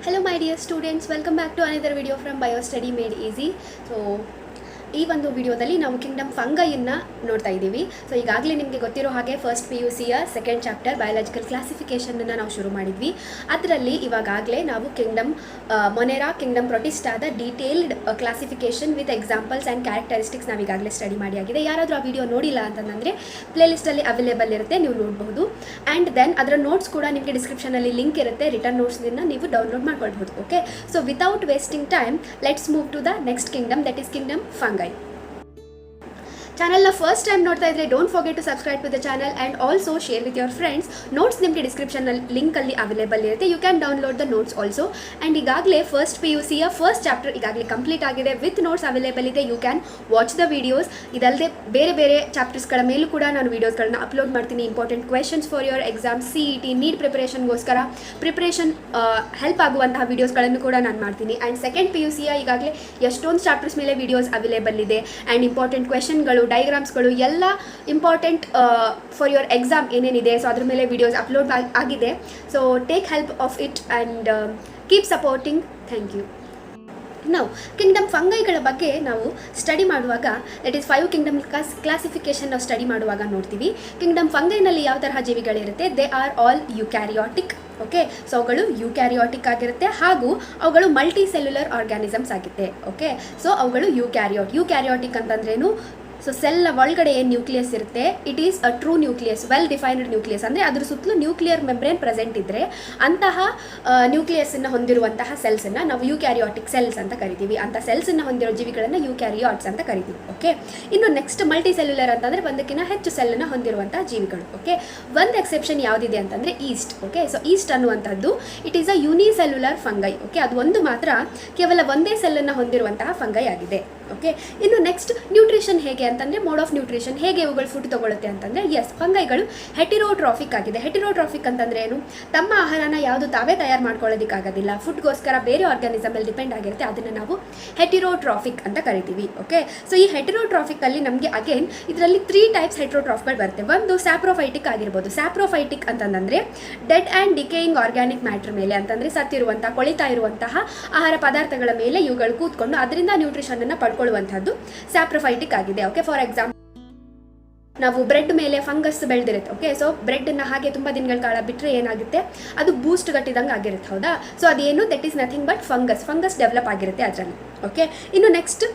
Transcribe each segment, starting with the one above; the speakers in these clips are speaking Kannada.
Hello my dear students, welcome back to another video from Bio Study Made Easy. So ಈ ಒಂದು ವಿಡಿಯೋದಲ್ಲಿ ನಾವು ಕಿಂಗ್ಡಮ್ ಫಂಗೈಯನ್ನು ನೋಡ್ತಾ ಇದ್ದೀವಿ. ಸೊ ಈಗಾಗಲೇ ನಿಮಗೆ ಗೊತ್ತಿರೋ ಹಾಗೆ ಫಸ್ಟ್ PUCಯ ಸೆಕೆಂಡ್ ಚಾಪ್ಟರ್ ಬಯಾಲಜಿಕಲ್ ಕ್ಲಾಸಿಫಿಕೇಷನನ್ನು ನಾವು ಶುರು ಮಾಡಿದ್ವಿ. ಅದರಲ್ಲಿ ಇವಾಗಲೇ ನಾವು ಕಿಂಗ್ಡಮ್ ಮೊನೆರಾ, ಕಿಂಗ್ಡಮ್ ಪ್ರೊಟಿಸ್ಟಾದ detailed classification with examples and characteristics ನಾವು ಈಗಾಗಲೇ ಸ್ಟಡಿ ಮಾಡಿ ಆಗಿದೆ. ಯಾರಾದರೂ ಆ ವಿಡಿಯೋ ನೋಡಿಲ್ಲ ಅಂತಂದರೆ ಪ್ಲೇಲಿಸ್ಟಲ್ಲಿ ಅವೈಲೇಬಲ್ ಇರುತ್ತೆ, ನೀವು ನೋಡಬಹುದು. ಆ್ಯಂಡ್ ದೆನ್ ಅದರ ನೋಟ್ಸ್ ಕೂಡ ನಿಮಗೆ ಡಿಸ್ಕ್ರಿಪ್ಷನಲ್ಲಿ ಲಿಂಕ್ ಇರುತ್ತೆ, ರಿಟರ್ನ್ ನೋಟ್ಸ್ನ ನೀವು ಡೌನ್ಲೋಡ್ ಮಾಡ್ಕೊಳ್ಬಹುದು. Okay, so without wasting time let's move to the next kingdom, that is kingdom fungi. ಚಾನಲ್ನ ಫಸ್ಟ್ ಟೈಮ್ ನೋಡ್ತಾ ಇದ್ರೆ don't forget to subscribe to the channel and also share with your friends. Notes ನಿಮಗೆ ಡಿಸ್ಕ್ರಿಪ್ಷನಲ್ಲಿ ಲಿಂಕಲ್ಲಿ ಅವೈಲೇಬಲ್ ಇರುತ್ತೆ, you can download the notes also. And ಈಗಾಗಲೇ ಫಸ್ಟ್ PUCಯ ಫಸ್ಟ್ ಚಾಪ್ಟರ್ ಈಗಾಗಲೇ ಕಂಪ್ಲೀಟ್ ಆಗಿದೆ, ವಿತ್ ನೋಟ್ಸ್ ಅವೈಲೇಬಲ್ ಇದೆ, you can watch the videos. ಇದಲ್ಲದೆ ಬೇರೆ ಬೇರೆ ಚಾಪ್ಟರ್ಸ್ಗಳ ಮೇಲೂ ಕೂಡ ನಾನು ವೀಡಿಯೋಸ್ಗಳನ್ನ ಅಪ್ಲೋಡ್ ಮಾಡ್ತೀನಿ. Important questions for your exam, CET, NEET ಪ್ರಿಪರೇಷನ್ಗೋಸ್ಕರ ಪ್ರಿಪ್ರೇಷನ್ ಹೆಲ್ಪ್ ಆಗುವಂತಹ ವೀಡಿಯೋಸ್ಗಳನ್ನು ಕೂಡ ನಾನು ಮಾಡ್ತೀನಿ. ಆ್ಯಂಡ್ ಸೆಕೆಂಡ್ PUCಯ ಈಗಾಗಲೇ ಎಷ್ಟೊಂದು ಚಾಪ್ಟರ್ಸ್ ಮೇಲೆ ವೀಡಿಯೋಸ್ ಅವೈಲೇಬಲ್ ಇದೆ. ಆ್ಯಂಡ್ ಇಂಪಾರ್ಟೆಂಟ್ ಕ್ವೆಶನ್ಗಳು, ಡೈಗ್ರಾಮ್ಸ್ಗಳು ಎಲ್ಲ ಇಂಪಾರ್ಟೆಂಟ್ ಫಾರ್ ಯುವರ್ ಎಕ್ಸಾಮ್ ಏನೇನಿದೆ, ಸೊ ಅದ್ರ ಮೇಲೆ ವೀಡಿಯೋಸ್ ಅಪ್ಲೋಡ್ ಆಗಿದೆ. So take help of it and keep supporting. Thank you. ನಾವು ಕಿಂಗ್ಡಮ್ ಫಂಗೈಗಳ ಬಗ್ಗೆ ನಾವು ಸ್ಟಡಿ ಮಾಡುವಾಗ, ದಟ್ ಈಸ್ 5 ಕಿಂಗ್ಡಮ್ ಕ್ಲಾಸಿಫಿಕೇಷನ್ ನಾವು ಸ್ಟಡಿ ಮಾಡುವಾಗ ನೋಡ್ತೀವಿ. ಕಿಂಗ್ಡಮ್ ಫಂಗೈನಲ್ಲಿ ಯಾವ ತರಹ ಜೀವಿಗಳಿರುತ್ತೆ, they are all eukaryotic. Okay, so ಅವುಗಳು ಯುಕ್ಯಾರಿಯಾಟಿಕ್ ಆಗಿರುತ್ತೆ ಹಾಗೂ ಅವುಗಳು ಮಲ್ಟಿ ಸೆಲ್ಯುಲರ್ ಆರ್ಗ್ಯಾನಿಸಮ್ಸ್ ಆಗುತ್ತೆ. ಓಕೆ, ಸೊ ಅವುಗಳು ಯುಕ್ಯಾರಿಯಾಟಿಕ್ ಅಂತಂದ್ರೇನು, ಸೊ ಸೆಲ್ನ ಒಳಗಡೆ ಏನು ನ್ಯೂಕ್ಲಿಯಸ್ ಇರುತ್ತೆ, it is a true nucleus, well defined nucleus. ಅಂದರೆ ಅದ್ರ ಸುತ್ತಲೂ ನ್ಯೂಕ್ಲಿಯರ್ ಮೆಂಬ್ರೇನ್ ಪ್ರೆಸೆಂಟ್ ಇದ್ದರೆ ಅಂತಹ ನ್ಯೂಕ್ಲಿಯಸ್ಸನ್ನು ಹೊಂದಿರುವಂತಹ ಸೆಲ್ಸನ್ನು ನಾವು ಯುಕ್ಯಾರಿಯಾಟಿಕ್ ಸೆಲ್ಸ್ ಅಂತ ಕರಿತೀವಿ. ಅಂಥ ಸೆಲ್ಸನ್ನು ಹೊಂದಿರೋ ಜೀವಿಗಳನ್ನು ಯುಕ್ಯಾರಿಯಾಟ್ಸ್ ಅಂತ ಕರಿತೀವಿ. ಓಕೆ, ಇನ್ನು ನೆಕ್ಸ್ಟ್ ಮಲ್ಟಿ ಸೆಲ್ಯುಲರ್ ಅಂತಂದರೆ ಒಂದಕ್ಕಿಂತ ಹೆಚ್ಚು ಸೆಲ್ಲನ್ನು ಹೊಂದಿರುವಂತಹ ಜೀವಿಗಳು. ಓಕೆ, ಒಂದು ಎಕ್ಸೆಪ್ಷನ್ ಯಾವುದಿದೆ ಅಂತಂದರೆ ಈಸ್ಟ್. ಓಕೆ, ಸೊ ಈಸ್ಟ್ ಅನ್ನುವಂಥದ್ದು it is a unicellular fungi. Okay, ಅದು ಒಂದು ಮಾತ್ರ ಕೇವಲ ಒಂದೇ ಸೆಲ್ಲನ್ನು ಹೊಂದಿರುವಂತಹ ಫಂಗೈ ಆಗಿದೆ. ಓಕೆ, ಇನ್ನು ನೆಕ್ಸ್ಟ್ ನ್ಯೂಟ್ರಿಷನ್ ಹೇಗೆ ಅಂತಂದರೆ, ಮೋಡ್ ಆಫ್ ನ್ಯೂಟ್ರಿಷನ್, ಹೇಗೆ ಇವುಗಳು ಫುಡ್ ತಗೊಳುತ್ತೆ ಅಂತಂದರೆ, ಎಸ್, ಫಂಗೈಗಳು ಹೆಟಿರೋಟ್ರಾಫಿಕ್ ಆಗಿದೆ. ಹೆಟಿರೋಟ್ರಾಫಿಕ್ ಅಂತಂದರೆ ಏನು, ತಮ್ಮ ಆಹಾರನ ಯಾವುದು ತಾವೇ ತಯಾರು ಮಾಡ್ಕೊಳ್ಳೋದಕ್ಕಾಗೋದಿಲ್ಲ, ಫುಡ್ಗೋಸ್ಕರ ಬೇರೆ ಆರ್ಗ್ಯಾನಿಸಮಲ್ಲಿ ಡಿಪೆಂಡ್ ಆಗಿರುತ್ತೆ, ಅದನ್ನು ನಾವು ಹೆಟಿರೋಟ್ರಾಫಿಕ್ ಅಂತ ಕರಿತೀವಿ. ಓಕೆ, ಸೊ ಈ ಹೆಟಿರೋಟ್ರಾಫಿಕಲ್ಲಿ ನಮಗೆ ಅಗೇನ್ ಇದರಲ್ಲಿ 3 ಟೈಪ್ಸ್ ಹೆಟಿರೋಟ್ರಾಫ್ಗಳು ಬರುತ್ತೆ. ಒಂದು ಸ್ಯಾಪ್ರೋಫೈಟಿಕ್ ಆಗಿರ್ಬೋದು. ಸ್ಯಾಪ್ರೋಫೈಟಿಕ್ ಅಂತಂದರೆ dead and decaying organic matter ಮೇಲೆ, ಅಂತಂದರೆ ಸತ್ತಿರುವಂತಹ, ಕೊಳಿತಾ ಇರುವಂತಹ ಆಹಾರ ಪದಾರ್ಥಗಳ ಮೇಲೆ ಇವುಗಳು ಕೂತ್ಕೊಂಡು ಅದರಿಂದ ನ್ಯೂಟ್ರಿಷನನ್ನು ಪಡ್ಕೊಳ್ಳುವಂಥದ್ದು ಸ್ಯಾಪ್ರೋಫೈಟಿಕ್ ಆಗಿದೆ. ಓಕೆ, ಫಾರ್ ಎಕ್ಸಾಂಪಲ್ ನಾವು ಬ್ರೆಡ್ ಮೇಲೆ ಫಂಗಸ್ ಬೆಳೆದಿರುತ್ತೆ. ಓಕೆ, ಸೊ ಬ್ರೆಡ್ನ ಹಾಗೆ ತುಂಬ ದಿನಗಳ ಕಾಲ ಬಿಟ್ಟರೆ ಏನಾಗುತ್ತೆ, ಅದು ಬೂಸ್ಟ್ ಗಟ್ಟಿದಂಗೆ ಆಗಿರುತ್ತೆ. ಹೌದಾ, ಸೊ ಅದೇನು, that is nothing but fungus develop ಆಗಿರುತ್ತೆ ಅದರಲ್ಲಿ. ಓಕೆ, ಇನ್ನು ನೆಕ್ಸ್ಟ್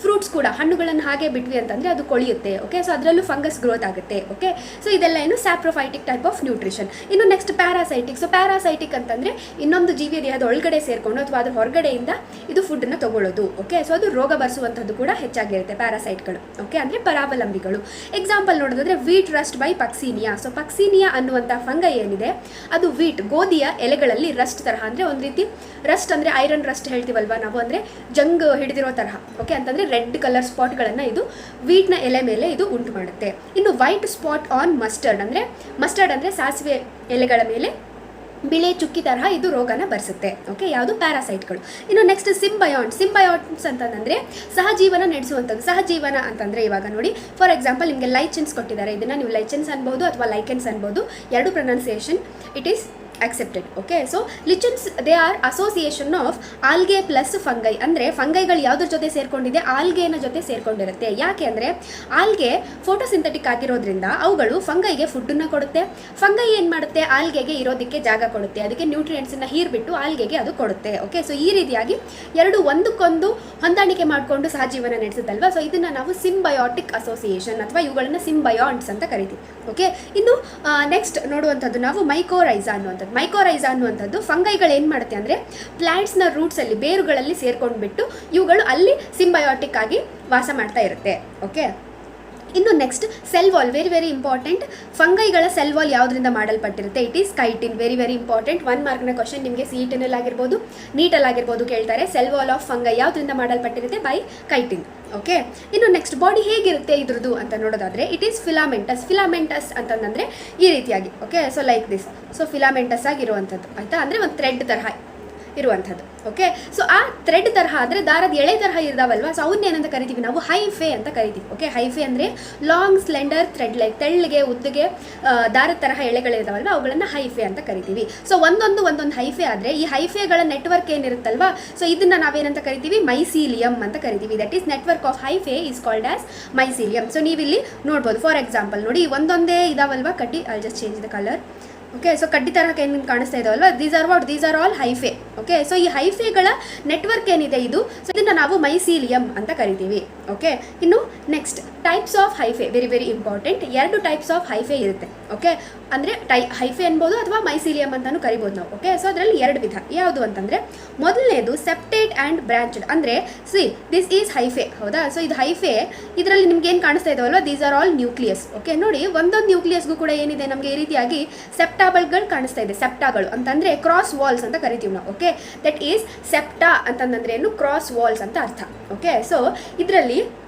ಫ್ರೂಟ್ಸ್ ಕೂಡ, ಹಣ್ಣುಗಳನ್ನು ಹಾಗೆ ಬಿಟ್ವಿ ಅಂತಂದರೆ ಅದು ಕೊಳೆಯುತ್ತೆ. ಓಕೆ, ಸೊ ಅದರಲ್ಲೂ ಫಂಗಸ್ ಗ್ರೋತ್ ಆಗುತ್ತೆ. ಓಕೆ, ಸೊ ಇದೆಲ್ಲ ಏನು ಸ್ಯಾಪ್ರೋಫೈಟಿಕ್ ಟೈಪ್ ಆಫ್ ನ್ಯೂಟ್ರಿಷನ್. ಇನ್ನು ನೆಕ್ಸ್ಟ್ ಪ್ಯಾರಾಸೈಟಿಕ್. ಸೊ ಪ್ಯಾರಾಸೈಟಿಕ್ ಅಂತಂದರೆ ಇನ್ನೊಂದು ಜೀವಿಯ ದೇಹದ ಒಳಗಡೆ ಸೇರಿಕೊಂಡು ಅಥವಾ ಅದ್ರ ಹೊರಗಡೆಯಿಂದ ಇದು ಫುಡ್ಡನ್ನು ತಗೊಳ್ಳೋದು. ಓಕೆ, ಸೊ ಅದು ರೋಗ ಬರೆಸುವಂಥದ್ದು ಕೂಡ ಹೆಚ್ಚಾಗಿರುತ್ತೆ ಪ್ಯಾರಾಸೈಟ್ಗಳು. ಓಕೆ, ಅಂದರೆ ಪರಾವಲಂಬಿಗಳು. ಎಕ್ಸಾಂಪಲ್ ನೋಡೋದಾದರೆ ವೀಟ್ ರಸ್ಟ್ ಬೈ ಪಕ್ಸೀನಿಯಾ. ಸೊ ಪಕ್ಸೀನಿಯಾ ಅನ್ನುವಂಥ ಫಂಗೈ ಏನಿದೆ ಅದು ವೀಟ್, ಗೋಧಿಯ ಎಲೆಗಳಲ್ಲಿ ರಸ್ಟ್ ತರಹ, ಅಂದರೆ ಒಂದು ರೀತಿ ರಸ್ಟ್ ಅಂದರೆ ಐರನ್ ರಸ್ಟ್ ಹೇಳ್ತೀವಲ್ವ ನಾವು, ಅಂದರೆ ಜಂಗ್ ಹಿಡಿದಿರೋ ತರಹ. ಓಕೆ, ಅಂತಂದರೆ ರೆಡ್ ಕಲರ್ ಸ್ಪಾಟ್ಗಳನ್ನು ಇದು ವೀಟ್ನ ಎಲೆ ಮೇಲೆ ಇದು ಉಂಟು ಮಾಡುತ್ತೆ. ಇನ್ನು ವೈಟ್ ಸ್ಪಾಟ್ ಆನ್ ಮಸ್ಟರ್ಡ್ ಅಂದರೆ ಸಾಸಿವೆ ಎಲೆಗಳ ಮೇಲೆ ಬಿಳೆ ಚುಕ್ಕಿ ತರಹ ಇದು ರೋಗನ ಬರೆಸುತ್ತೆ. ಓಕೆ, ಯಾವುದು ಪ್ಯಾರಾಸೈಟ್ಗಳು. ಇನ್ನು ನೆಕ್ಸ್ಟ್ ಸಿಂಬಯೋಟ್ಸ್ ಅಂತಂದರೆ ಸಹಜೀವನ ನಡೆಸುವಂಥದ್ದು. ಸಹಜೀವನ ಅಂತಂದರೆ ಇವಾಗ ನೋಡಿ, ಫಾರ್ ಎಕ್ಸಾಂಪಲ್ ನಿಮಗೆ ಲೈಚೆನ್ಸ್ ಕೊಟ್ಟಿದ್ದಾರೆ, ಇದನ್ನು ನೀವು ಲೈಚೆನ್ಸ್ ಅನ್ಬೋದು ಅಥವಾ ಲೈಕೆನ್ಸ್ ಅನ್ಬೋದು, ಎರಡು pronunciation it is accepted. Okay, so lichens they are association of algae plus fungi. ಅಂದರೆ ಫಂಗೈಗಳು ಯಾವುದ್ರ ಜೊತೆ ಸೇರ್ಕೊಂಡಿದೆ, ಆಲ್ಗೆನ ಜೊತೆ ಸೇರ್ಕೊಂಡಿರುತ್ತೆ. ಯಾಕೆ ಅಂದರೆ ಆಲ್ಗೆ ಫೋಟೋಸಿಂಥೆಟಿಕ್ ಆಗಿರೋದ್ರಿಂದ ಅವುಗಳು ಫಂಗೈಗೆ ಫುಡ್ಡನ್ನು ಕೊಡುತ್ತೆ. ಫಂಗೈ ಏನು ಮಾಡುತ್ತೆ, ಆಲ್ಗೆಗೆ ಇರೋದಕ್ಕೆ ಜಾಗ ಕೊಡುತ್ತೆ, ಅದಕ್ಕೆ ನ್ಯೂಟ್ರಿಯೆಂಟ್ಸನ್ನು ಹೀರ್ಬಿಟ್ಟು ಆಲ್ಗೆಗೆ ಅದು ಕೊಡುತ್ತೆ. ಓಕೆ, ಸೊ ಈ ರೀತಿಯಾಗಿ ಎರಡು ಒಂದಕ್ಕೊಂದು ಹೊಂದಾಣಿಕೆ ಮಾಡಿಕೊಂಡು ಸಹಜೀವನ ನಡೆಸುತ್ತಲ್ವ, ಸೊ ಇದನ್ನು ನಾವು ಸಿಂಬಯೋಟಿಕ್ ಅಸೋಸಿಯೇಷನ್ ಅಥವಾ ಇವುಗಳನ್ನು ಸಿಂಬಯಾಟ್ಸ್ ಅಂತ ಕರಿತೀವಿ. ಓಕೆ, ಇನ್ನು ನೆಕ್ಸ್ಟ್ ನೋಡುವಂಥದ್ದು ನಾವು ಮೈಕೋರೈಸಾ ಅನ್ನುವಂಥದ್ದು. ಮೈಕೋರೈಸಾ ಅನ್ನುವಂಥದ್ದು ಫಂಗೈಗಳು ಏನು ಮಾಡುತ್ತೆ ಅಂದರೆ ಪ್ಲಾಂಟ್ಸ್ನ ರೂಟ್ಸಲ್ಲಿ, ಬೇರುಗಳಲ್ಲಿ ಸೇರ್ಕೊಂಡ್ಬಿಟ್ಟು ಇವುಗಳು ಅಲ್ಲಿ ಸಿಂಬಯೋಟಿಕ್ ಆಗಿ ವಾಸ ಮಾಡ್ತಾ ಇರುತ್ತೆ. ಓಕೆ, ಇನ್ನು next cell wall, very very important. ಫಂಗೈಗಳ ಸೆಲ್ ವಾಲ್ ಯಾವುದರಿಂದ ಮಾಡಲ್ಪಟ್ಟಿರುತ್ತೆ, it is chitin. Very very important, 1 ಮಾರ್ಕ್ನ ಕ್ವಶನ್ ನಿಮಗೆ CET ಆಗಿರ್ಬೋದು, ನೀಟಲ್ಲಾಗಿರ್ಬೋದು ಕೇಳ್ತಾರೆ. ಸೆಲ್ ವಾಲ್ ಆಫ್ ಫಂಗೈ ಯಾವುದರಿಂದ ಮಾಡಲ್ಪಟ್ಟಿರುತ್ತೆ, ಬೈ ಕೈಟಿನ್. ಓಕೆ, ಇನ್ನು ನೆಕ್ಸ್ಟ್ ಬಾಡಿ ಹೇಗಿರುತ್ತೆ ಇದ್ರದ್ದು ಅಂತ ನೋಡೋದಾದರೆ ಇಟ್ ಈಸ್ ಫಿಲಾಮೆಂಟಸ್ ಅಂತಂದರೆ ಈ ರೀತಿಯಾಗಿ. Okay, so like this, so filamentous ಆಗಿರುವಂಥದ್ದು. ಆಯಿತಾ, ಅಂದರೆ ಒಂದು ಥ್ರೆಡ್ ತರಹ ಇರುವಂಥದ್ದು. ಓಕೆ, ಸೊ ಆ ಥ್ರೆಡ್ ತರಹ ಅಂದರೆ ದಾರದ ಎಳೆ ತರಹ ಇರ್ದಾವಲ್ವಾ, ಸೊ ಅವನ್ನೇನಂತ ಕರಿತೀವಿ ನಾವು ಹೈಫೆ ಅಂತ ಕರಿತೀವಿ. ಓಕೆ, ಹೈಫೆ ಅಂದರೆ ಲಾಂಗ್ ಸ್ಲೆಂಡರ್ ಥ್ರೆಡ್, ಲೈಕ್ ತೆಳ್ಳಿಗೆ ಉದ್ದಗೆ ದಾರದ ತರಹ ಎಳೆಗಳಿರ್ತಾವಲ್ವ ಅವುಗಳನ್ನು ಹೈಫೆ ಅಂತ ಕರಿತೀವಿ. ಸೊ ಒಂದೊಂದು ಹೈಫೆ ಆದರೆ ಈ ಹೈಫೆಗಳ ನೆಟ್ವರ್ಕ್ ಏನಿರುತ್ತಲ್ವಾ, ಸೊ ಇದನ್ನು ನಾವೇನಂತ ಕರಿತೀವಿ ಮೈಸೀಲಿಯಂ ಅಂತ ಕರಿತೀವಿ. That is network of hyphae is called as mycelium. So ನೀವಿಲ್ಲಿ ನೋಡ್ಬೋದು, ಫಾರ್ ಎಕ್ಸಾಂಪಲ್ ನೋಡಿ ಒಂದೊಂದೇ ಇದಾವಲ್ವಾ ಕಡ್ಡಿ, I just change the colour. Okay, so ಕಡ್ಡಿ ತರಹಕ್ಕೆ ಏನು ಕಾಣಿಸ್ತಾ ಇದಾವಲ್ವಾ, these are all hyphae. Okay, so ಈ ಹೈಫೆಗಳ ನೆಟ್ವರ್ಕ್ ಏನಿದೆ ಇದು, ಸೊ ಇದನ್ನು ನಾವು ಮೈಸೀಲಿಯಂ ಅಂತ ಕರಿತೀವಿ. ಓಕೆ, ಇನ್ನು next types of hyphae, very very important. 2 types of hyphae ಇರುತ್ತೆ. ಓಕೆ, ಅಂದರೆ ಹೈಫೆ ಅನ್ಬೋದು ಅಥವಾ ಮೈಸೀಲಿಯಂ ಅಂತಾನು ಕರಿಬೋದು ನಾವು. ಓಕೆ, ಸೊ ಅದರಲ್ಲಿ 2 ವಿಧ. ಯಾವುದು ಅಂತಂದರೆ ಮೊದಲನೇದು ಸೆಪ್ಟೇಟ್ ಆ್ಯಂಡ್ ಬ್ರಾಂಚ್ಡ್. ಅಂದರೆ ದಿಸ್ ಈಸ್ ಹೈಫೆ, ಹೌದಾ. ಸೊ ಇದು ಹೈಫೆ, ಇದರಲ್ಲಿ ನಿಮ್ಗೆ ಏನು ಕಾಣಿಸ್ತಾ ಇದಾವಲ್ವಾ, these are all nucleus. Okay, ನೋಡಿ ಒಂದೊಂದು ನ್ಯೂಕ್ಲಿಯಸ್ಗೂ ಕೂಡ ಏನಿದೆ ನಮಗೆ ಈ ರೀತಿಯಾಗಿ ಸೆಪ್ಟಾಬಲ್ಗಳು ಕಾಣಿಸ್ತಾ ಇದೆ. ಸೆಪ್ಟಾಗಳು ಅಂತಂದರೆ ಕ್ರಾಸ್ ವಾಲ್ಸ್ ಅಂತ ಕರಿತೀವಿ ನಾವು. ಓಕೆ, ದಟ್ ಈಸ್ ಸೆಪ್ಟಾ ಅಂತಂದ್ರೆ ಏನು, ಕ್ರಾಸ್ ವಾಲ್ಸ್ ಅಂತ ಅರ್ಥ. ಓಕೆ, ಸೊ ಇದರಲ್ಲಿ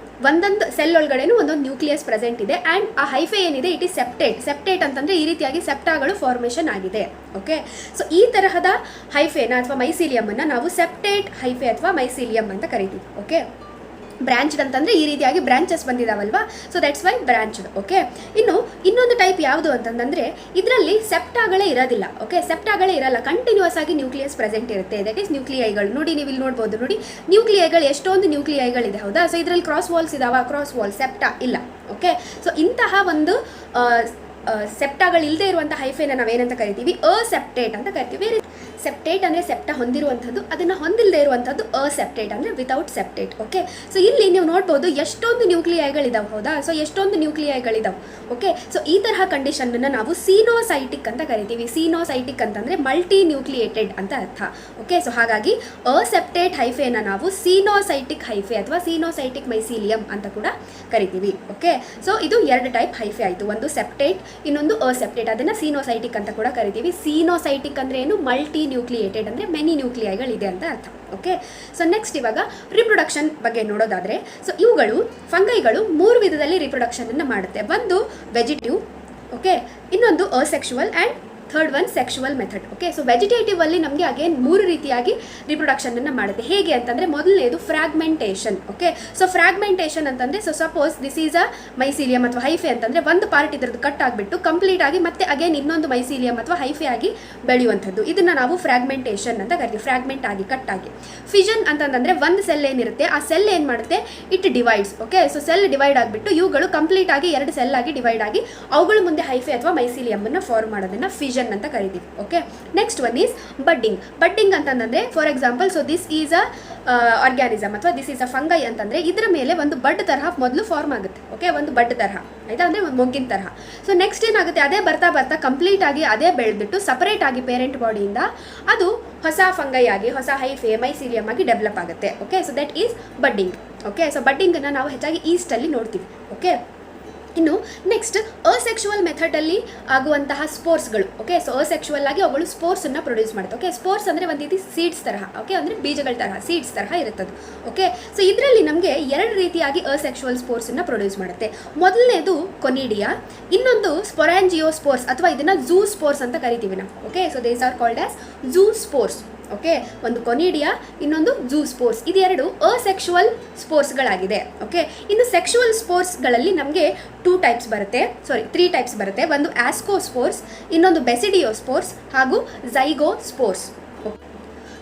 ಒಂದೊಂದು ಸೆಲ್ ಒಳಗಡೆನೂ ಒಂದೊಂದು ನ್ಯೂಕ್ಲಿಯಸ್ ಪ್ರೆಸೆಂಟ್ ಇದೆ. ಆ್ಯಂಡ್ ಆ ಹೈಫೆ ಏನಿದೆ ಇಟ್ ಈಸ್ ಸೆಪ್ಟೇಟ್ ಅಂತಂದರೆ ಈ ರೀತಿಯಾಗಿ ಸೆಪ್ಟಾಗಳು ಫಾರ್ಮೇಷನ್ ಆಗಿದೆ. ಓಕೆ, ಸೊ ಈ ತರಹದ ಹೈಫೆನ ಅಥವಾ ಮೈಸೀಲಿಯಮನ್ನು ನಾವು ಸೆಪ್ಟೇಟ್ ಹೈಫೆ ಅಥವಾ ಮೈಸೀಲಿಯಂ ಅಂತ ಕರಿತೀವಿ. ಓಕೆ, ಬ್ರಾಂಚ್ಡ್ ಅಂತಂದರೆ ಈ ರೀತಿಯಾಗಿ ಬ್ರಾಂಚಸ್ ಬಂದಿದ್ದಾವಲ್ವಾ, so that's why branched. Okay, ಇನ್ನೊಂದು ಟೈಪ್ ಯಾವುದು ಅಂತಂದರೆ ಇದರಲ್ಲಿ ಸೆಪ್ಟಾಗಳೇ ಇರೋದಿಲ್ಲ. ಓಕೆ, ಸೆಪ್ಟಾಗಳೇ ಇರಲ್ಲ, ಕಂಟಿನ್ಯೂಸ್ ಆಗಿ ನ್ಯೂಕ್ಲಿಯಸ್ ಪ್ರೆಸೆಂಟ್ ಇರುತ್ತೆ. ದಟ್ ಈಸ್ ನ್ಯೂಕ್ಲಿಯೈಗಳು. ನೋಡಿ ನೀವು ಇಲ್ಲಿ ನೋಡ್ಬೋದು, ನೋಡಿ ನ್ಯೂಕ್ಲಿಯೈಗಳು ಎಷ್ಟೊಂದು ನ್ಯೂಕ್ಲಿಯೈಗಳಿದೆ, ಹೌದಾ. ಸೊ ಇದರಲ್ಲಿ ಕ್ರಾಸ್ ವಾಲ್ಸ್ ಇದಾವ, ಕ್ರಾಸ್ ವಾಲ್ ಸೆಪ್ಟಾ ಇಲ್ಲ. ಓಕೆ, ಸೊ ಇಂತಹ ಒಂದು ಸೆಪ್ಟಾಗಳಿಲ್ಲದೆ ಇರುವಂಥ ಹೈಫೆನ ನಾವೇನಂತ ಕರಿತೀವಿ ಅಸೆಪ್ಟೇಟ್ ಅಂತ ಕರಿತೀವಿ. ಸೆಪ್ಟೇಟ್ ಅಂದರೆ ಸೆಪ್ಟಾ ಹೊಂದಿರುವಂಥದ್ದು, ಅದನ್ನು ಹೊಂದಿಲ್ಲದೆ ಇರುವಂಥದ್ದು ಅಸೆಪ್ಟೇಟ್ ಅಂದರೆ ವಿತೌಟ್ ಸೆಪ್ಟೇಟ್. ಓಕೆ, ಸೊ ಇಲ್ಲಿ ನೀವು ನೋಡ್ಬೋದು ಎಷ್ಟೊಂದು ನ್ಯೂಕ್ಲಿಯೈಗಳಿದಾವೆ, ಹೌದಾ. ಸೊ ಎಷ್ಟೊಂದು ನ್ಯೂಕ್ಲಿಯೈಗಳಿದಾವೆ. ಓಕೆ, ಸೊ ಈ ತರಹ ಕಂಡೀಷನನ್ನು ನಾವು ಸೀನೋಸೈಟಿಕ್ ಅಂತ ಕರಿತೀವಿ. ಸೀನೋಸೈಟಿಕ್ ಅಂತಂದರೆ ಮಲ್ಟಿ ನ್ಯೂಕ್ಲಿಯೇಟೆಡ್ ಅಂತ ಅರ್ಥ. ಓಕೆ, ಸೊ ಹಾಗಾಗಿ ಅಸೆಪ್ಟೇಟ್ ಹೈಫೆನ ನಾವು ಸೀನೋಸೈಟಿಕ್ ಹೈಫೆ ಅಥವಾ ಸೀನೋಸೈಟಿಕ್ ಮೈಸೀಲಿಯಂ ಅಂತ ಕೂಡ ಕರಿತೀವಿ. ಓಕೆ, ಸೊ ಇದು 2 ಟೈಪ್ ಹೈಫೆ ಆಯಿತು, ಒಂದು ಸೆಪ್ಟೇಟ್, ಇನ್ನೊಂದು ಅಸೆಪ್ಟೇಟ್. ಅದನ್ನು ಸೀನೋಸೈಟಿಕ್ ಅಂತ ಕೂಡ ಕರಿತೀವಿ. ಸೀನೋಸೈಟಿಕ್ ಅಂದರೆ ಏನು, ಮಲ್ಟಿ ನ್ಯೂಕ್ಲಿಯೇಟೆಡ್ ಅಂದರೆ ಮೆನಿ ನ್ಯೂಕ್ಲಿಯೈಗಳಿದೆ ಅಂತ ಅರ್ಥ. ಓಕೆ, ಸೊ ನೆಕ್ಸ್ಟ್ ಇವಾಗ ರಿಪ್ರೊಡಕ್ಷನ್ ಬಗ್ಗೆ ನೋಡೋದಾದರೆ, ಸೊ ಇವುಗಳು ಫಂಗೈಗಳು 3 ವಿಧದಲ್ಲಿ ರಿಪ್ರೊಡಕ್ಷನನ್ನು ಮಾಡುತ್ತೆ. ಒಂದು ವೆಜಿಟೇಟಿವ್, ಓಕೆ, ಇನ್ನೊಂದು asexual and third one sexual method. Okay, so vegetative ಅಲ್ಲಿ ನಮಗೆ ಅಗೇನ್ 3 ರೀತಿಯಾಗಿ ರಿಪ್ರೊಡಕ್ಷನನ್ನು ಮಾಡುತ್ತೆ. ಹೇಗೆ ಅಂತಂದರೆ ಮೊದಲನೇದು ಫ್ರಾಗ್ಮೆಂಟೇಷನ್. ಓಕೆ, ಸೊ ಫ್ರಾಗ್ಮೆಂಟೇಷನ್ ಅಂತಂದರೆ, so suppose this is a mycelium ಅಥವಾ ಹೈಫೆ ಅಂತಂದರೆ ಒಂದು ಪಾರ್ಟ್ ಇದ್ರದ್ದು ಕಟ್ ಆಗಿಬಿಟ್ಟು ಕಂಪ್ಲೀಟ್ ಆಗಿ ಮತ್ತೆ ಅಗೇನ್ ಇನ್ನೊಂದು ಮೈಸೀಲಿಯಂ ಅಥವಾ ಹೈಫೆ ಆಗಿ ಬೆಳೆಯುವಂಥದ್ದು, ಇದನ್ನು ನಾವು ಫ್ರಾಗ್ಮೆಂಟೇಷನ್ ಅಂತ ಕರಿತೀವಿ. ಫ್ರಾಗ್ಮೆಂಟ್ ಆಗಿ, ಕಟ್ ಆಗಿ. ಫಿಷನ್ ಅಂತಂದರೆ ಒಂದು ಸೆಲ್ ಏನಿರುತ್ತೆ ಆ ಸೆಲ್ ಏನು ಮಾಡುತ್ತೆ, it divides. Okay, so cell divide ಆಗಿಬಿಟ್ಟು ಇವುಗಳು ಕಂಪ್ಲೀಟ್ ಆಗಿ 2 ಸೆಲ್ ಆಗಿ ಡಿವೈಡ್ ಆಗಿ ಅವುಗಳು ಮುಂದೆ ಹೈಫೆ ಅಥವಾ ಮೈಸೀಲಿಯಂ ಫಾರ್ಮ್ ಮಾಡೋದನ್ನು ಫಿಷನ್ ಅಂತ ಕರಿತೀವಿ. Okay, next one is budding ಅಂತಂದ್ರೆ for example, so this is a organism ಅಥವಾ ದಿಸ್ ಈಸ್ ಅ ಫಂಗೈ ಅಂತಂದ್ರೆ ಇದರ ಮೇಲೆ ಒಂದು ಬಡ್ ತರಹ ಮೊದಲು ಫಾರ್ಮ್ ಆಗುತ್ತೆ. ಓಕೆ, ಒಂದು ಬಡ್ ತರಹ ಆಯ್ತಾ, ಅಂದರೆ ಒಂದು ಮೊಗ್ಗಿನ ತರಹ. ಸೊ ನೆಕ್ಸ್ಟ್ ಏನಾಗುತ್ತೆ, ಅದೇ ಬರ್ತಾ ಕಂಪ್ಲೀಟ್ ಆಗಿ ಅದೇ ಬೆಳೆದ್ಬಿಟ್ಟು ಸಪರೇಟ್ ಆಗಿ ಪೇರೆಂಟ್ ಬಾಡಿಯಿಂದ ಅದು ಹೊಸ ಫಂಗೈ ಆಗಿ, ಹೊಸ ಹೈಫೆ ಮೈಸೀಲಿಯಂ ಆಗಿ ಡೆವಲಪ್ ಆಗುತ್ತೆ. Okay, so that is budding. Okay, so ಬಡ್ಡಿಂಗನ್ನು ನಾವು ಹೆಚ್ಚಾಗಿ ಈಸ್ಟಲ್ಲಿ ನೋಡ್ತೀವಿ. ಓಕೆ, ಇನ್ನು ನೆಕ್ಸ್ಟ್ ಅಸೆಕ್ಷುವಲ್ ಮೆಥಡಲ್ಲಿ ಆಗುವಂತಹ ಸ್ಪೋರ್ಸ್ಗಳು. ಓಕೆ, ಸೊ ಅಸೆಕ್ಷುವಲ್ ಆಗಿ ಅವುಗಳು ಸ್ಪೋರ್ಸನ್ನು ಪ್ರೊಡ್ಯೂಸ್ ಮಾಡುತ್ತೆ. ಓಕೆ, ಸ್ಪೋರ್ಸ್ ಅಂದರೆ ಒಂದು ರೀತಿ ಸೀಡ್ಸ್ ತರಹ. ಓಕೆ, ಅಂದರೆ ಬೀಜಗಳ ತರಹ, ಸೀಡ್ಸ್ ತರಹ ಇರುತ್ತದೆ. ಓಕೆ, ಸೊ ಇದರಲ್ಲಿ ನಮಗೆ 2 ರೀತಿಯಾಗಿ ಅಸೆಕ್ಷುವಲ್ ಸ್ಪೋರ್ಸನ್ನು ಪ್ರೊಡ್ಯೂಸ್ ಮಾಡುತ್ತೆ. ಮೊದಲನೇದು ಕೊನಿಡಿಯಾ, ಇನ್ನೊಂದು ಸ್ಪೊರಾಂಜಿಯೋ ಸ್ಪೋರ್ಸ್ ಅಥವಾ ಇದನ್ನು ಝೂ ಸ್ಪೋರ್ಸ್ ಅಂತ ಕರಿತೀವಿ ನಾವು. Okay, so these R called as zoo spores. Okay, ಒಂದು ಕೊನಿಡಿಯಾ, ಇನ್ನೊಂದು ಝೂ ಸ್ಪೋರ್ಸ್. ಇದೆರಡು ಅಸೆಕ್ಷುವಲ್ ಸ್ಪೋರ್ಸ್ಗಳಾಗಿದೆ. ಓಕೆ, ಇನ್ನು ಸೆಕ್ಷುವಲ್ ಸ್ಪೋರ್ಸ್ಗಳಲ್ಲಿ ನಮಗೆ 3 ಟೈಪ್ಸ್ ಬರುತ್ತೆ. ಒಂದು ಆಸ್ಕೋಸ್ಪೋರ್ಸ್, ಇನ್ನೊಂದು ಬೆಸಿಡಿಯೋಸ್ಪೋರ್ಸ್ ಹಾಗೂ ಝೈಗೋಸ್ಪೋರ್ಸ್.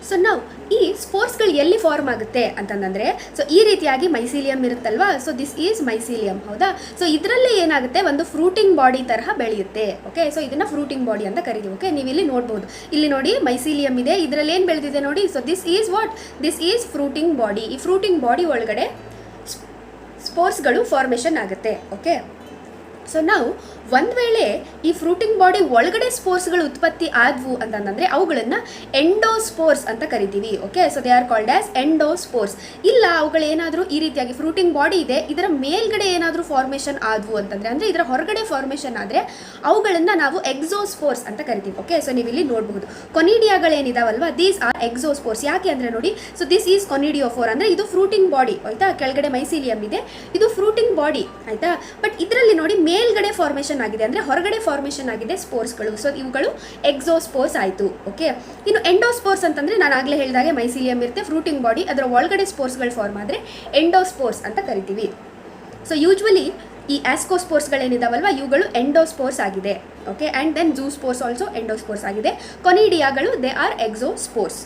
ಸೊ ನಾವು ಈ ಸ್ಪೋರ್ಸ್ಗಳು ಎಲ್ಲಿ ಫಾರ್ಮ್ ಆಗುತ್ತೆ ಅಂತಂದರೆ, ಸೊ ಈ ರೀತಿಯಾಗಿ ಮೈಸೀಲಿಯಂ ಇರುತ್ತಲ್ವಾ, ಸೊ ದಿಸ್ ಈಸ್ ಮೈಸೀಲಿಯಂ, ಹೌದಾ. ಸೊ ಇದರಲ್ಲೇ ಏನಾಗುತ್ತೆ, ಒಂದು ಫ್ರೂಟಿಂಗ್ ಬಾಡಿ ತರಹ ಬೆಳೆಯುತ್ತೆ. ಓಕೆ, ಸೊ ಇದನ್ನು ಫ್ರೂಟಿಂಗ್ ಬಾಡಿ ಅಂತ ಕರಿತೀವಿ. ಓಕೆ, ನೀವು ಇಲ್ಲಿ ನೋಡ್ಬೋದು, ಇಲ್ಲಿ ನೋಡಿ ಮೈಸೀಲಿಯಂ ಇದೆ, ಇದರಲ್ಲಿ ಏನು ಬೆಳೆದಿದೆ ನೋಡಿ. So this is fruiting body. ಈ ಫ್ರೂಟಿಂಗ್ ಬಾಡಿ ಒಳಗಡೆ ಸ್ಪೋರ್ಸ್ಗಳು ಫಾರ್ಮೇಷನ್ ಆಗುತ್ತೆ. ಓಕೆ, ಸೊ ನಾವು ಒಂದು ವೇಳೆ ಈ ಫ್ರೂಟಿಂಗ್ ಬಾಡಿ ಒಳಗಡೆ ಸ್ಪೋರ್ಸ್ಗಳು ಉತ್ಪತ್ತಿ ಆದವು ಅಂತಂದರೆ ಅವುಗಳನ್ನು ಎಂಡೋಸ್ಪೋರ್ಸ್ ಅಂತ ಕರಿತೀವಿ. Okay, so they are called as endospores. ಇಲ್ಲ ಅವುಗಳು ಏನಾದರೂ ಈ ರೀತಿಯಾಗಿ ಫ್ರೂಟಿಂಗ್ ಬಾಡಿ ಇದೆ, ಇದರ ಮೇಲ್ಗಡೆ ಏನಾದರೂ ಫಾರ್ಮೇಷನ್ ಆದವು ಅಂತಂದರೆ, ಅಂದರೆ ಇದರ ಹೊರಗಡೆ ಫಾರ್ಮೇಷನ್ ಆದರೆ ಅವುಗಳನ್ನು ನಾವು ಎಕ್ಸೋಸ್ಪೋರ್ಸ್ ಅಂತ ಕರಿತೀವಿ. ಓಕೆ, ಸೊ ನೀವು ಇಲ್ಲಿ ನೋಡಬಹುದು ಕೊನಿಡಿಯಾಗಳೇನಿದಾವಲ್ವಾ, ದೀಸ್ ಆರ್ ಎಕ್ಸೋಸ್ಪೋರ್ಸ್. ಯಾಕೆ ಅಂದರೆ ನೋಡಿ, ಸೊ ದಿಸ್ ಈಸ್ ಕೊನಿಡಿಯೋಫೋರ್, ಅಂದರೆ ಇದು ಫ್ರೂಟಿಂಗ್ ಬಾಡಿ ಆಯಿತಾ, ಕೆಳಗಡೆ ಮೈಸೀಲಿಯಂ ಇದೆ, ಇದು ಫ್ರೂಟಿಂಗ್ ಬಾಡಿ ಆಯಿತಾ. ಬಟ್ ಇದರಲ್ಲಿ ನೋಡಿ ಮೇಲ್ಗಡೆ ಫಾರ್ಮೇಷನ್ ಫಾರ್ಮೇಷನ್ ಆಗಿದೆ, ಅಂದರೆ ಹೊರಗಡೆ ಫಾರ್ಮೇಷನ್ ಆಗಿದೆ ಸ್ಪೋರ್ಸ್ಗಳು. ಸೊ ಇವುಗಳು ಎಕ್ಸೋಸ್ಪೋರ್ಸ್ ಆಯಿತು. ಓಕೆ, ಇನ್ನು ಎಂಡೋಸ್ಪೋರ್ಸ್ ಅಂತಂದರೆ ನಾನು ಆಗಲೇ ಹೇಳಿದಾಗೆ ಮೈಸೀಲಿಯಂ ಇರುತ್ತೆ, ಫ್ರೂಟಿಂಗ್ ಬಾಡಿ, ಅದರ ಒಳಗಡೆ ಸ್ಪೋರ್ಸ್ಗಳು ಫಾರ್ಮ್ ಆದರೆ ಎಂಡೋಸ್ಪೋರ್ಸ್ ಅಂತ ಕರಿತೀವಿ. ಸೊ ಯೂಶ್ವಲಿ ಈ ಆಸ್ಕೋಸ್ಪೋರ್ಸ್ಗಳೇನಿದಾವಲ್ವ ಇವುಗಳು ಎಂಡೋಸ್ಪೋರ್ಸ್ ಆಗಿದೆ. ಓಕೆ, ಆ್ಯಂಡ್ ದೆನ್ ಝೂಸ್ಪೋರ್ಸ್ ಆಲ್ಸೋ ಎಂಡೋಸ್ಪೋರ್ಸ್ ಆಗಿದೆ. ಕೊನಿಡಿಯಾಗಳು ದೇ ಆರ್ ಎಕ್ಸೋಸ್ಪೋರ್ಸ್.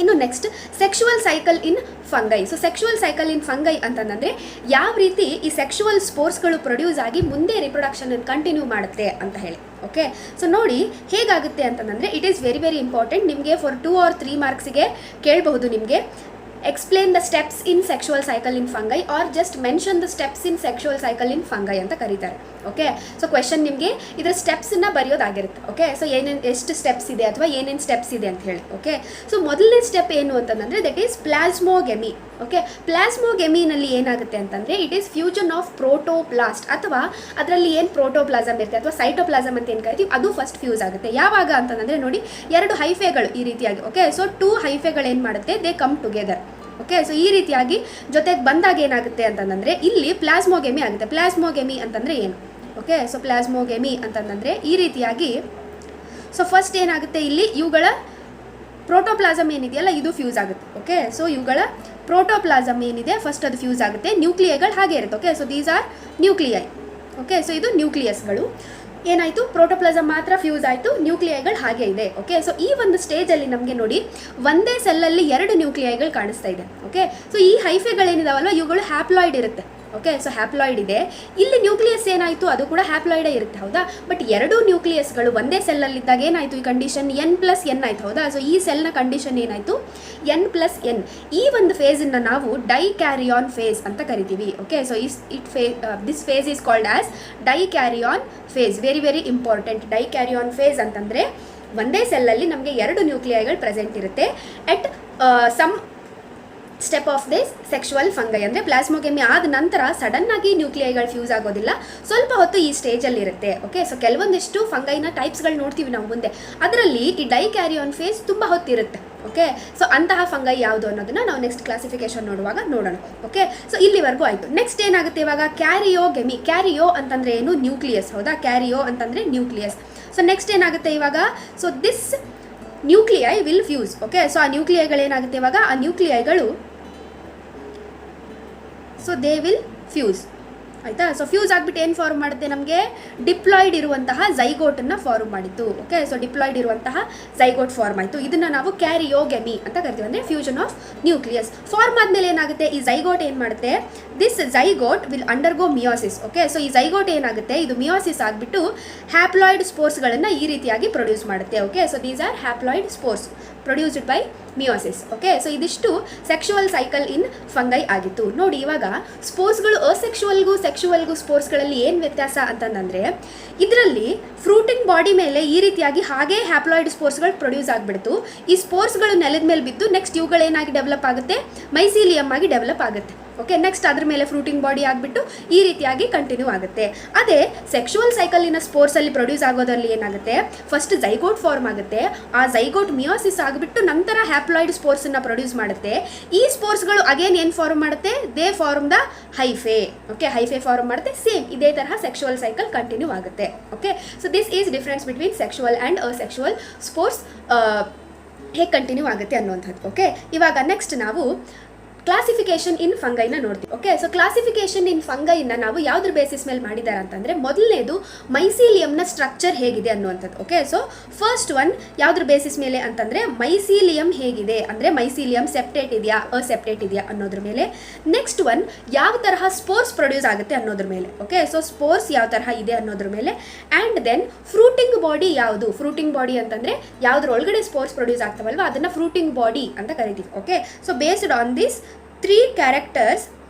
ಇನ್ನು ನೆಕ್ಸ್ಟ್ ಸೆಕ್ಷುವಲ್ ಸೈಕಲ್ ಇನ್ ಫಂಗೈ. ಸೊ ಸೆಕ್ಷುವಲ್ ಸೈಕಲ್ ಇನ್ ಫಂಗೈ ಅಂತಂದರೆ ಯಾವ ರೀತಿ ಈ ಸೆಕ್ಷುವಲ್ ಸ್ಪೋರ್ಸ್ಗಳು ಪ್ರೊಡ್ಯೂಸ್ ಆಗಿ ಮುಂದೆ ರಿಪ್ರೊಡಕ್ಷನ್ ಕಂಟಿನ್ಯೂ ಮಾಡುತ್ತೆ ಅಂತ ಹೇಳಿ. ಓಕೆ, ಸೊ ನೋಡಿ ಹೇಗಾಗುತ್ತೆ ಅಂತಂದರೆ it is very very important. ನಿಮಗೆ ಫಾರ್ 2 or 3 ಮಾರ್ಕ್ಸಿಗೆ ಕೇಳಬಹುದು ನಿಮಗೆ explain the steps in sexual cycle in fungi are just mention the steps in sexual cycle in fungi ಅಂತ ಕರೀತಾರೆ. ಓಕೆ, ಸೊ ಕ್ವೆಶನ್ ನಿಮಗೆ ಇದರ ಸ್ಟೆಪ್ಸನ್ನು ಬರೆಯೋದಾಗಿರುತ್ತೆ. ಓಕೆ, ಸೊ ಎಷ್ಟು ಸ್ಟೆಪ್ಸ್ ಇದೆ ಅಥವಾ ಏನೇನು ಸ್ಟೆಪ್ಸ್ ಇದೆ ಅಂತ ಹೇಳಿ. ಓಕೆ, ಸೊ ಮೊದಲನೇ ಸ್ಟೆಪ್ ಏನು ಅಂತಂದರೆ ದಟ್ ಈಸ್ ಪ್ಲಾಸ್ಮೋಗೆಮಿ. ಓಕೆ, ಪ್ಲಾಸ್ಮೋಗೆಮಿನಲ್ಲಿ ಏನಾಗುತ್ತೆ ಅಂತಂದರೆ it is fusion of protoplast, ಅಥವಾ ಅದರಲ್ಲಿ ಏನು ಪ್ರೋಟೋಪ್ಲಾಸಮ್ ಇರುತ್ತೆ ಅಥವಾ ಸೈಟೋಪ್ಲಾಸಮ್ ಅಂತ ಏನು ಕರಿತೀವಿ ಅದು ಫಸ್ಟ್ ಫ್ಯೂಸ್ ಆಗುತ್ತೆ. ಯಾವಾಗ ಅಂತಂದರೆ ನೋಡಿ 2 ಹೈಫೆಗಳು ಈ ರೀತಿಯಾಗಿ. ಓಕೆ, ಸೊ 2 ಹೈಫೆಗಳು ಏನು ಮಾಡುತ್ತೆ, they come together. Okay, so ಈ ರೀತಿಯಾಗಿ ಜೊತೆಗೆ ಬಂದಾಗ ಏನಾಗುತ್ತೆ ಅಂತಂದರೆ ಇಲ್ಲಿ ಪ್ಲಾಸ್ಮೋಗೆಮಿ ಆಗುತ್ತೆ. ಪ್ಲಾಸ್ಮೋಗೆಮಿ ಅಂತಂದರೆ ಏನು? ಓಕೆ, ಸೊ ಪ್ಲಾಸ್ಮೋಗೆಮಿ ಅಂತಂದರೆ ಈ ರೀತಿಯಾಗಿ ಸೊ ಫಸ್ಟ್ ಏನಾಗುತ್ತೆ ಇಲ್ಲಿ ಇವುಗಳ ಪ್ರೋಟೋಪ್ಲಾಸಮ್ ಏನಿದೆಯಲ್ಲ ಇದು ಫ್ಯೂಸ್ ಆಗುತ್ತೆ. ಓಕೆ, ಸೊ ಇವುಗಳ ಪ್ರೋಟೋಪ್ಲಾಸಮ್ ಏನಿದೆ ಫಸ್ಟ್ ಅದು ಫ್ಯೂಸ್ ಆಗುತ್ತೆ. ನ್ಯೂಕ್ಲಿಯೈಗಳು ಹಾಗೆ ಇರುತ್ತೆ. Okay, so these R nuclei. Okay, so ಇದು ನ್ಯೂಕ್ಲಿಯಸ್ಗಳು. ಏನಾಯಿತು, ಪ್ರೋಟೋಪ್ಲಾಸಮ್ ಮಾತ್ರ ಫ್ಯೂಸ್ ಆಯಿತು, ನ್ಯೂಕ್ಲಿಯೈಗಳು ಹಾಗೆ ಇದೆ. ಓಕೆ, ಸೊ ಈ ಒಂದು ಸ್ಟೇಜಲ್ಲಿ ನಮಗೆ ನೋಡಿ ಒಂದೇ ಸೆಲ್ಲಲ್ಲಿ 2 ನ್ಯೂಕ್ಲಿಯೈಗಳು ಕಾಣಿಸ್ತಾ ಇದೆ. ಓಕೆ, ಸೊ ಈ ಹೈಫೆಗಳೇನಿದಾವಲ್ವ ಇವುಗಳು ಹ್ಯಾಪ್ಲಾಯ್ಡ್ ಇರುತ್ತೆ. ಓಕೆ, ಸೊ ಹ್ಯಾಪ್ಲಾಯ್ಡ್ ಇದೆ. ಇಲ್ಲಿ ನ್ಯೂಕ್ಲಿಯಸ್ ಏನಾಯಿತು ಅದು ಕೂಡ ಹ್ಯಾಪ್ಲಾಯ್ಡೇ ಇರುತ್ತೆ. ಹೌದಾ, ಬಟ್ 2 ನ್ಯೂಕ್ಲಿಯಸ್ಗಳು ಒಂದೇ ಸೆಲ್ಲಲ್ಲಿದ್ದಾಗ ಏನಾಯಿತು ಈ ಕಂಡೀಷನ್ N+N ಆಯಿತು. ಹೌದಾ, ಸೊ ಈ ಸೆಲ್ನ ಕಂಡೀಷನ್ ಏನಾಯಿತು N+N. ಈ ಒಂದು ಫೇಸನ್ನು ನಾವು ಡೈಕ್ಯಾರಿಯಾನ್ ಫೇಸ್ ಅಂತ ಕರಿತೀವಿ. Okay, so this phase is called as dikaryon phase. Very very important. Dikaryon phase ಅಂತಂದರೆ ಒಂದೇ ಸೆಲ್ಲಲ್ಲಿ ನಮಗೆ 2 ನ್ಯೂಕ್ಲಿಯೈಗಳು ಪ್ರೆಸೆಂಟ್ ಇರುತ್ತೆ at some step of this sexual fungi. ಅಂದರೆ ಪ್ಲಾಸ್ಮೋಗೆಮಿ ಆದ ನಂತರ ಸಡನ್ನಾಗಿ ನ್ಯೂಕ್ಲಿಯೈಗಳು ಫ್ಯೂಸ್ ಆಗೋದಿಲ್ಲ, ಸ್ವಲ್ಪ ಹೊತ್ತು ಈ ಸ್ಟೇಜಲ್ಲಿ ಇರುತ್ತೆ. ಓಕೆ, ಸೊ ಕೆಲವೊಂದಿಷ್ಟು ಫಂಗೈನ ಟೈಪ್ಸ್ಗಳು ನೋಡ್ತೀವಿ ನಾವು ಮುಂದೆ, ಅದರಲ್ಲಿ ಈ ಡೈಕ್ಯಾರಿಯಾನ್ ಫೇಸ್ ತುಂಬ ಹೊತ್ತಿರುತ್ತೆ. ಓಕೆ, ಸೊ ಅಂತಹ ಫಂಗೈ ಯಾವುದು ಅನ್ನೋದನ್ನ ನಾವು ನೆಕ್ಸ್ಟ್ ಕ್ಲಾಸಿಫಿಕೇಶನ್ ನೋಡುವಾಗ ನೋಡೋಣ. ಓಕೆ, ಸೊ ಇಲ್ಲಿವರೆಗೂ ಆಯಿತು. ನೆಕ್ಸ್ಟ್ ಏನಾಗುತ್ತೆ ಇವಾಗ ಕ್ಯಾರಿಯೋಗೆಮಿ. ಕ್ಯಾರಿಯೋ ಅಂತಂದರೆ ಏನು, ನ್ಯೂಕ್ಲಿಯಸ್. ಹೌದಾ, ಕ್ಯಾರಿಯೋ ಅಂತಂದರೆ ನ್ಯೂಕ್ಲಿಯಸ್. ಸೊ ನೆಕ್ಸ್ಟ್ ಏನಾಗುತ್ತೆ ಇವಾಗ, so this nuclei will fuse. Okay, so ಆ ನ್ಯೂಕ್ಲಿಯೈಗಳೇನಾಗುತ್ತೆ ಇವಾಗ, ಆ ನ್ಯೂಕ್ಲಿಯೈಗಳು ಸೊ ದೇ ವಿಲ್ ಫ್ಯೂಸ್. ಆಯಿತಾ, ಸೊ ಫ್ಯೂಸ್ ಆಗಿಬಿಟ್ಟು ಏನು ಫಾರ್ಮ್ ಮಾಡುತ್ತೆ, ನಮಗೆ ಡಿಪ್ಲಾಯ್ಡ್ ಇರುವಂತಹ ಝೈಗೋಟನ್ನು ಫಾರ್ಮ್ ಮಾಡಿತ್ತು. ಓಕೆ, ಸೊ ಡಿಪ್ಲಾಯ್ಡ್ ಇರುವಂತಹ ಝೈಗೋಟ್ ಫಾರ್ಮ್ ಆಯಿತು. ಇದನ್ನು ನಾವು ಕ್ಯಾರಿಯೋಗೆಮಿ ಅಂತ ಕರಿತೀವಿ, ಅಂದರೆ ಫ್ಯೂಷನ್ ಆಫ್ ನ್ಯೂಕ್ಲಿಯಸ್. ಫಾರ್ಮ್ ಆದಮೇಲೆ ಏನಾಗುತ್ತೆ, ಈ ಝೈಗೋಟ್ ಏನು ಮಾಡುತ್ತೆ, this zygote will undergo meiosis. Okay, so ಈ ಝೈಗೋಟ್ ಏನಾಗುತ್ತೆ, ಇದು ಮಿಯೋಸಿಸ್ ಆಗಿಬಿಟ್ಟು ಹ್ಯಾಪ್ಲಾಯ್ಡ್ ಸ್ಪೋರ್ಸ್ಗಳನ್ನು ಈ ರೀತಿಯಾಗಿ ಪ್ರೊಡ್ಯೂಸ್ ಮಾಡುತ್ತೆ. Okay, so these R haploid spores produced by meiosis. Okay, so ಇದಿಷ್ಟು ಸೆಕ್ಷುವಲ್ ಸೈಕಲ್ ಇನ್ ಫಂಗೈ ಆಗಿತ್ತು. ನೋಡಿ ಇವಾಗ ಸ್ಪೋರ್ಸ್ಗಳು ಅಸೆಕ್ಷುವಲ್ಗೂ ಸೆಕ್ಷುವಲ್ಗೂ ಸ್ಪೋರ್ಸ್ಗಳಲ್ಲಿ ಏನು ವ್ಯತ್ಯಾಸ ಅಂತಂದರೆ ಇದರಲ್ಲಿ ಫ್ರೂಟಿಂಗ್ ಬಾಡಿ ಮೇಲೆ ಈ ರೀತಿಯಾಗಿ ಹಾಗೇ ಹ್ಯಾಪ್ಲಾಯ್ಡ್ ಸ್ಪೋರ್ಸ್ಗಳು ಪ್ರೊಡ್ಯೂಸ್ ಆಗಿಬಿಡ್ತು. ಈ ಸ್ಪೋರ್ಸ್ಗಳು ನೆಲದ ಮೇಲೆ ಬಿದ್ದು ನೆಕ್ಸ್ಟ್ ಇವುಗಳೇನಾಗಿ ಡೆವಲಪ್ ಆಗುತ್ತೆ, ಮೈಸೀಲಿಯಮ್ ಆಗಿ ಡೆವಲಪ್ ಆಗುತ್ತೆ. ಓಕೆ, ನೆಕ್ಸ್ಟ್ ಅದ್ರ ಮೇಲೆ ಫ್ರೂಟಿಂಗ್ ಬಾಡಿ ಆಗಿಬಿಟ್ಟು ಈ ರೀತಿಯಾಗಿ ಕಂಟಿನ್ಯೂ ಆಗುತ್ತೆ. ಅದೇ ಸೆಕ್ಷುವಲ್ ಸೈಕಲಿನ ಸ್ಪೋರ್ಸಲ್ಲಿ ಪ್ರೊಡ್ಯೂಸ್ ಆಗೋದ್ರಲ್ಲಿ ಏನಾಗುತ್ತೆ, ಫಸ್ಟ್ ಝೈಗೋಟ್ ಫಾರ್ಮ್ ಆಗುತ್ತೆ, ಆ ಝೈಗೋಟ್ ಮಿಯೋಸಿಸ್ ಆಗಿಬಿಟ್ಟು ನಂತರ ಹ್ಯಾಪ್ಲಾಯ್ಡ್ ಸ್ಪೋರ್ಸನ್ನು ಪ್ರೊಡ್ಯೂಸ್ ಮಾಡುತ್ತೆ. ಈ ಸ್ಪೋರ್ಸ್ಗಳು ಅಗೇನ್ ಏನು ಫಾರ್ಮ್ ಮಾಡುತ್ತೆ, they form the hyphae. Okay, hyphae form ಮಾಡುತ್ತೆ. ಸೇಮ್ ಇದೇ ತರಹ ಸೆಕ್ಷುವಲ್ ಸೈಕಲ್ ಕಂಟಿನ್ಯೂ ಆಗುತ್ತೆ. Okay, so this is difference between sexual and asexual spores ಹೇಗೆ ಕಂಟಿನ್ಯೂ ಆಗುತ್ತೆ ಅನ್ನುವಂಥದ್ದು. ಓಕೆ, ಇವಾಗ ನೆಕ್ಸ್ಟ್ ನಾವು ಕ್ಲಾಸಿಫಿಕೇಶನ್ ಇನ್ ಫಂಗೈನ ನೋಡ್ತೀವಿ. ಓಕೆ, ಸೊ ಕ್ಲಾಸಿಫಿಕೇಶನ್ ಇನ್ ಫಂಗೈನ ನಾವು ಯಾವುದ್ರ ಬೇಸಿಸ್ ಮೇಲೆ ಮಾಡಿದ್ದಾರೆ ಅಂತಂದರೆ ಮೊದಲನೇದು ಮೈಸೀಲಿಯಂನ ಸ್ಟ್ರಕ್ಚರ್ ಹೇಗಿದೆ ಅನ್ನುವಂಥದ್ದು. ಓಕೆ, ಸೊ ಫಸ್ಟ್ ಒನ್ ಯಾವುದ್ರ ಬೇಸಿಸ್ ಮೇಲೆ ಅಂತಂದರೆ ಮೈಸೀಲಿಯಂ ಹೇಗಿದೆ, ಅಂದರೆ ಮೈಸೀಲಿಯಂ ಸೆಪ್ಟೇಟ್ ಇದೆಯಾ ಅಸೆಪ್ಟೇಟ್ ಇದೆಯಾ ಅನ್ನೋದ್ರ ಮೇಲೆ. ನೆಕ್ಸ್ಟ್ ಒನ್ ಯಾವ ತರಹ ಸ್ಪೋರ್ಸ್ ಪ್ರೊಡ್ಯೂಸ್ ಆಗುತ್ತೆ ಅನ್ನೋದ್ರ ಮೇಲೆ. ಓಕೆ, ಸೊ ಸ್ಪೋರ್ಸ್ ಯಾವ ತರಹ ಇದೆ ಅನ್ನೋದ್ರ ಮೇಲೆ. ಆ್ಯಂಡ್ ದೆನ್ ಫ್ರೂಟಿಂಗ್ ಬಾಡಿ ಯಾವುದು, ಫ್ರೂಟಿಂಗ್ ಬಾಡಿ ಅಂತಂದರೆ ಯಾವುದ್ರ ಒಳಗಡೆ ಸ್ಪೋರ್ಸ್ ಪ್ರೊಡ್ಯೂಸ್ ಆಗ್ತಾವಲ್ವ ಅದನ್ನು ಫ್ರೂಟಿಂಗ್ ಬಾಡಿ ಅಂತ ಕರಿತೀವಿ. Okay, so based on this 3 characters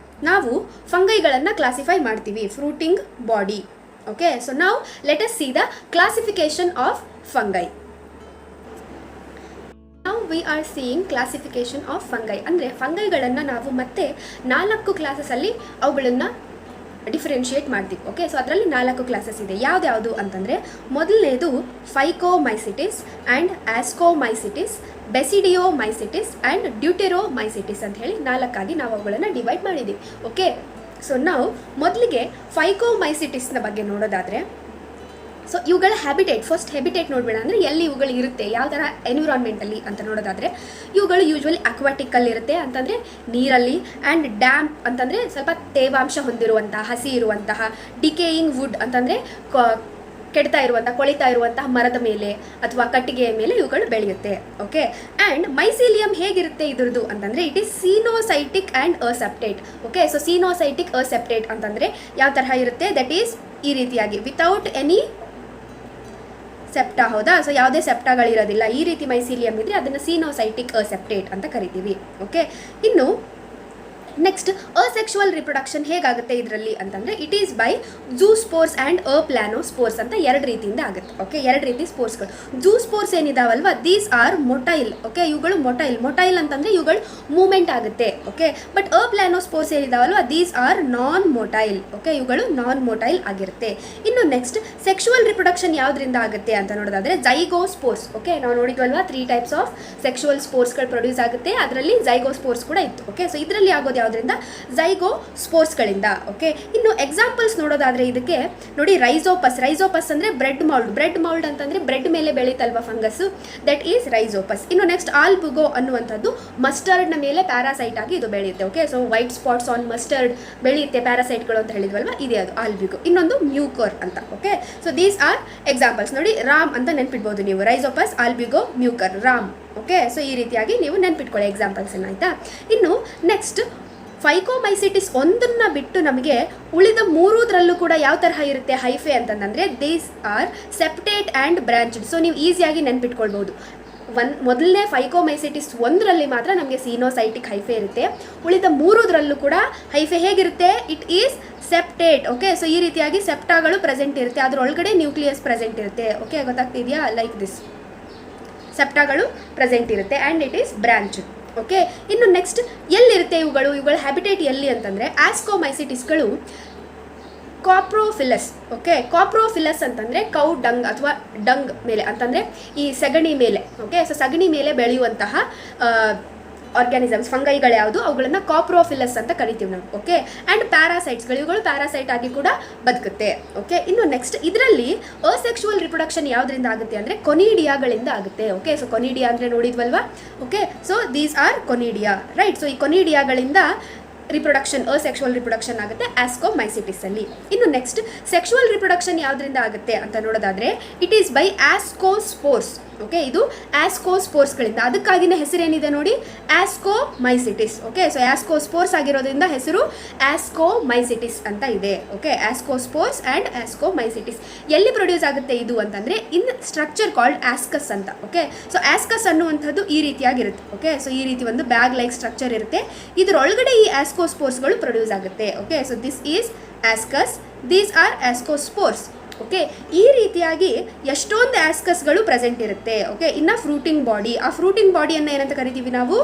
ನಾವು ಫಂಗೈಗಳನ್ನು ಕ್ಲಾಸಿಫೈ ಮಾಡ್ತೀವಿ. Fruiting body. ಓಕೆ, ಸೊ ನಾವು let us see the classification of fungi. ನಾವು we are seeing classification of fungi. ಅಂದರೆ ಫಂಗೈಗಳನ್ನು ನಾವು ಮತ್ತೆ 4 ಕ್ಲಾಸಸಲ್ಲಿ ಅವುಗಳನ್ನು ಡಿಫ್ರೆನ್ಷಿಯೇಟ್ ಮಾಡ್ತೀವಿ. ಓಕೆ, ಸೊ ಅದರಲ್ಲಿ 4 ಕ್ಲಾಸಸ್ ಇದೆ. ಯಾವ್ದ್ಯಾವುದು ಅಂತಂದರೆ ಮೊದಲನೇದು ಫೈಕೋಮೈಸಿಟಿಸ್ ಆ್ಯಂಡ್ ಆಸ್ಕೋಮೈಸಿಟಿಸ್, ಬೆಸಿಡಿಯೋಮೈಸಿಟಿಸ್ ಆ್ಯಂಡ್ ಡ್ಯೂಟೆರೋಮೈಸಿಟಿಸ್ ಅಂತ ಹೇಳಿ 4 ನಾವು ಅವುಗಳನ್ನು ಡಿವೈಡ್ ಮಾಡಿದ್ದೀವಿ. ಓಕೆ, ಸೊ ನಾವು ಮೊದಲಿಗೆ ಫೈಕೋಮೈಸಿಟಿಸ್ನ ಬಗ್ಗೆ ನೋಡೋದಾದರೆ ಸೊ ಇವುಗಳ ಹ್ಯಾಬಿಟೇಟ್, ಫಸ್ಟ್ ಹ್ಯಾಬಿಟೇಟ್ ನೋಡಬೇಡ ಅಂದರೆ ಎಲ್ಲಿ ಇವುಗಳು ಇರುತ್ತೆ, ಯಾವ ಥರ ಎನ್ವಿರಾನ್ಮೆಂಟಲ್ಲಿ ಅಂತ ನೋಡೋದಾದರೆ ಇವುಗಳು ಯೂಶ್ವಲಿ ಅಕ್ವಾಟಿಕ್ಕಲ್ಲಿ ಇರುತ್ತೆ, ಅಂತಂದರೆ ನೀರಲ್ಲಿ, ಆ್ಯಂಡ್ ಡ್ಯಾಮ್ ಅಂತಂದರೆ ಸ್ವಲ್ಪ ತೇವಾಂಶ ಹೊಂದಿರುವಂತಹ, ಹಸಿ ಇರುವಂತಹ, ಡಿಕೇಯಿಂಗ್ ವುಡ್ ಅಂತಂದರೆ ಕೆಡ್ತಾ ಇರುವಂಥ, ಕೊಳಿತಾ ಇರುವಂತಹ ಮರದ ಮೇಲೆ ಅಥವಾ ಕಟ್ಟಿಗೆಯ ಮೇಲೆ ಇವುಗಳು ಬೆಳೆಯುತ್ತೆ. ಓಕೆ, ಆ್ಯಂಡ್ ಮೈಸೀಲಿಯಂ ಹೇಗಿರುತ್ತೆ ಇದ್ರದ್ದು ಅಂತಂದರೆ it is coenocytic and aseptate. Okay, so coenocytic aseptate ಅಂತಂದರೆ ಯಾವ ತರಹ ಇರುತ್ತೆ, ದಟ್ ಈಸ್ ಈ ರೀತಿಯಾಗಿ ವಿತೌಟ್ ಎನಿ ಸೆಪ್ಟಾ. ಹೌದಾ, ಸೊ ಯಾವುದೇ ಸೆಪ್ಟಾಗಳಿರೋದಿಲ್ಲ. ಈ ರೀತಿ ಮೈಸೀಲಿಯಂ ಇದ್ದರೆ ಅದನ್ನು ಸೀನೋಸೈಟಿಕ್ ಅಸೆಪ್ಟೇಟ್ ಅಂತ ಕರಿತೀವಿ. ಓಕೆ, ಇನ್ನು ನೆಕ್ಸ್ಟ್ ಅಸೆಕ್ಷುವಲ್ ರಿಪ್ರೊಡಕ್ಷನ್ ಹೇಗಾಗುತ್ತೆ ಇದರಲ್ಲಿ ಅಂತಂದರೆ it is by zoospores and planospores ಅಂತ ಎರಡು ರೀತಿಯಿಂದ ಆಗುತ್ತೆ. ಓಕೆ, ಎರಡು ರೀತಿ ಸ್ಪೋರ್ಸ್ಗಳು. ಝೂಸ್ಪೋರ್ಸ್ ಏನಿದಾವಲ್ವ ದೀಸ್ ಆರ್ ಮೊಟೈಲ್. ಓಕೆ, ಇವುಗಳು ಮೊಟೈಲ್ ಅಂತಂದರೆ ಇವುಗಳು ಮೂವ್ಮೆಂಟ್ ಆಗುತ್ತೆ. ಓಕೆ, ಬಟ್ ಪ್ಲಾನೋಸ್ಪೋರ್ಸ್ ಏನಿದಾವಲ್ವ these are non motile. Okay, ಇವುಗಳು ನಾನ್ ಮೊಟೈಲ್ ಆಗಿರುತ್ತೆ. ಇನ್ನು ನೆಕ್ಸ್ಟ್ ಸೆಕ್ಷುವಲ್ ರಿಪ್ರೊಡಕ್ಷನ್ ಯಾವುದರಿಂದ ಆಗುತ್ತೆ ಅಂತ ನೋಡೋದಾದರೆ ಝೈಗೋಸ್ಪೋರ್ಸ್. ಓಕೆ, ನಾವು ನೋಡಿದ್ವಲ್ವಾ 3 ಟೈಪ್ಸ್ ಆಫ್ ಸೆಕ್ಷುವಲ್ ಸ್ಪೋರ್ಸ್ಗಳು ಪ್ರೊಡ್ಯೂಸ್ ಆಗುತ್ತೆ, ಅದರಲ್ಲಿ ಝೈಗೋಸ್ಪೋರ್ಸ್ ಕೂಡ ಇತ್ತು. ಓಕೆ, ಸೊ ಇದರಲ್ಲಿ ಆಗೋದು ಯಾವುದರಿಂದ, ಝೈಗೋಸ್ಪೋರ್ಸ್ಗಳಿಂದ. ಓಕೆ, ಇನ್ನು ಎಕ್ಸಾಂಪಲ್ಸ್ ನೋಡೋದಾದರೆ ಇದಕ್ಕೆ ನೋಡಿ, ರೈಸೋಪಸ್ ಅಂದರೆ ಬ್ರೆಡ್ ಮೌಲ್ಡ್ ಅಂತಂದರೆ ಬ್ರೆಡ್ ಮೇಲೆ ಬೆಳೀತಲ್ವ ಫಂಗಸ್, ದಟ್ ಈಸ್ ರೈಸೋಪಸ್. ಇನ್ನು ನೆಕ್ಸ್ಟ್ ಆಲ್ಬುಗೋ ಅನ್ನುವಂಥದ್ದು ಮಸ್ಟರ್ಡ್ನ ಮೇಲೆ ಪ್ಯಾರಾಸೈಟ್ ಆಗಿ ಇದು ಬೆಳೆಯುತ್ತೆ. Okay, so white spots on mustard ಬೆಳೆಯುತ್ತೆ ಪ್ಯಾರಾಸೈಟ್ಗಳು ಅಂತ ಹೇಳಿದ್ವಲ್ವ, ಇದೇ ಅದು ಆಲ್ಬುಗೋ. ಇನ್ನೊಂದು ಮ್ಯೂಕರ್ ಅಂತ. Okay, so these are examples. ನೋಡಿ, ರಾಮ್ ಅಂತ ನೆನ್ಪಿಡ್ಬೋದು ನೀವು, ರೈಸೋಪಸ್, ಆಲ್ಬುಗೋ, ಮ್ಯೂಕರ್, ರಾಮ್. ಓಕೆ, ಸೊ ಈ ರೀತಿಯಾಗಿ ನೀವು ನೆನ್ಪಿಟ್ಕೊಳ್ಳಿ ಎಕ್ಸಾಂಪಲ್ಸನ್ನು, ಆಯಿತಾ. ಇನ್ನು ನೆಕ್ಸ್ಟ್ ಫೈಕೋಮೈಸಿಟಿಸ್ ಒಂದನ್ನು ಬಿಟ್ಟು ನಮಗೆ ಉಳಿದ 3 ಕೂಡ ಯಾವ ತರಹ ಇರುತ್ತೆ ಹೈಫೆ ಅಂತಂದರೆ these are septate and branched. So ನೀವು ಈಸಿಯಾಗಿ ನೆನ್ಪಿಟ್ಕೊಳ್ಬೋದು. ಮೊದಲನೇ ಫೈಕೋಮೈಸಿಟಿಸ್ 1ರಲ್ಲಿ ಮಾತ್ರ ನಮಗೆ ಸೀನೋಸೈಟಿಕ್ ಹೈಫೆ ಇರುತ್ತೆ, ಉಳಿದ 3 ಕೂಡ ಹೈಫೆ ಹೇಗಿರುತ್ತೆ, it is septate. Okay, so ಈ ರೀತಿಯಾಗಿ ಸೆಪ್ಟಾಗಳು ಪ್ರೆಸೆಂಟ್ ಇರುತ್ತೆ, ಅದರೊಳಗಡೆ ನ್ಯೂಕ್ಲಿಯಸ್ ಪ್ರೆಸೆಂಟ್ ಇರುತ್ತೆ. ಓಕೆ, ಗೊತ್ತಾಗ್ತಿದೆಯಾ, ಲೈಕ್ ದಿಸ್ ಸೆಪ್ಟಾಗಳು ಪ್ರೆಸೆಂಟ್ ಇರುತ್ತೆ and it is branch. Okay, ಇನ್ನು ನೆಕ್ಸ್ಟ್ ಎಲ್ಲಿರುತ್ತೆ ಇವುಗಳ ಹ್ಯಾಬಿಟೇಟ್ ಎಲ್ಲಿ ಅಂತಂದರೆ ಆಸ್ಕೋಮೈಸಿಟಿಸ್ಗಳು ಕಾಪ್ರೋಫಿಲಸ್. ಓಕೆ, ಕಾಪ್ರೋಫಿಲಸ್ ಅಂತಂದರೆ ಕೌ ಡಂಗ್ ಅಥವಾ ಡಂಗ್ ಮೇಲೆ ಅಂತಂದರೆ ಈ ಸಗಣಿ ಮೇಲೆ. ಓಕೆ, ಸೊ ಸಗಣಿ ಮೇಲೆ ಬೆಳೆಯುವಂತಹ ಆರ್ಗ್ಯಾನಿಸಮ್ಸ್, ಫಂಗೈಗಳು ಯಾವುದು, ಅವುಗಳನ್ನು ಕಾಪ್ರೋಫಿಲಸ್ ಅಂತ ಕರಿತೀವಿ ನಾವು. ಓಕೆ, ಆ್ಯಂಡ್ ಪ್ಯಾರಾಸೈಟ್ಸ್ಗಳು, ಇವುಗಳು ಪ್ಯಾರಾಸೈಟ್ ಆಗಿ ಕೂಡ ಬದುಕುತ್ತೆ. ಓಕೆ, ಇನ್ನು ನೆಕ್ಸ್ಟ್ ಇದರಲ್ಲಿ ಅಸೆಕ್ಷುವಲ್ ರಿಪ್ರೊಡಕ್ಷನ್ ಯಾವುದರಿಂದ ಆಗುತ್ತೆ ಅಂದರೆ ಕೊನಿಡಿಯಾಗಳಿಂದ ಆಗುತ್ತೆ. ಓಕೆ, ಸೊ ಕೊನಿಡಿಯಾ ಅಂದರೆ ನೋಡಿದ್ವಲ್ವಾ. Okay, so these are conidia, right. So ಈ ಕೊನಿಡಿಯಾಗಳಿಂದ ರಿಪ್ರೊಡಕ್ಷನ್, ಅಸೆಕ್ಷುವಲ್ ರಿಪ್ರೊಡಕ್ಷನ್ ಆಗುತ್ತೆ ಆಸ್ಕೋಮೈಸಿಟಿಸಲ್ಲಿ. ಇನ್ನು ನೆಕ್ಸ್ಟ್ ಸೆಕ್ಷುವಲ್ ರಿಪ್ರೊಡಕ್ಷನ್ ಯಾವುದರಿಂದ ಆಗುತ್ತೆ ಅಂತ ನೋಡೋದಾದರೆ ಇಟ್ ಈಸ್ ಬೈ ಆಸ್ಕೋಸ್ಪೋರ್ಸ್. ಓಕೆ, ಇದು ಆಸ್ಕೋಸ್ಪೋರ್ಸ್ಗಳಿಂದ, ಅದಕ್ಕಾಗಿನ ಹೆಸರೇನಿದೆ ನೋಡಿ, ಆಸ್ಕೋಮೈಸಿಟಿಸ್. ಓಕೆ, ಸೊ ಆಸ್ಕೋಸ್ಪೋರ್ಸ್ ಆಗಿರೋದ್ರಿಂದ ಹೆಸರು ಆಸ್ಕೋಮೈಸಿಟಿಸ್ ಅಂತ ಇದೆ. Okay, ascospores and ascomycetes. ಎಲ್ಲಿ ಪ್ರೊಡ್ಯೂಸ್ ಆಗುತ್ತೆ ಇದು ಅಂತಂದರೆ ಇನ್ ಸ್ಟ್ರಕ್ಚರ್ ಕಾಲ್ಡ್ ಆಸ್ಕಸ್ ಅಂತ. ಓಕೆ, ಸೊ ಆಸ್ಕಸ್ ಅನ್ನುವಂಥದ್ದು ಈ ರೀತಿಯಾಗಿರುತ್ತೆ. ಓಕೆ, ಸೊ ಈ ರೀತಿ ಒಂದು ಬ್ಯಾಗ್ ಲೈಕ್ ಸ್ಟ್ರಕ್ಚರ್ ಇರುತ್ತೆ, ಇದರೊಳಗಡೆ ಈ ಆಸ್ಕೋಸ್ಪೋರ್ಸ್ಗಳು ಪ್ರೊಡ್ಯೂಸ್ ಆಗುತ್ತೆ. Okay, so this is ascus, these are ascospores. Okay, ಈ ರೀತಿಯಾಗಿ ಎಷ್ಟೊಂದು ಆಸ್ಕಸ್ಗಳು ಪ್ರೆಸೆಂಟ್ ಇರುತ್ತೆ. ಓಕೆ, ಇನ್ನು ಫ್ರೂಟಿಂಗ್ ಬಾಡಿ, ಆ ಫ್ರೂಟಿಂಗ್ ಬಾಡಿಯನ್ನು ಏನಂತ ಕರಿತೀವಿ ನಾವು,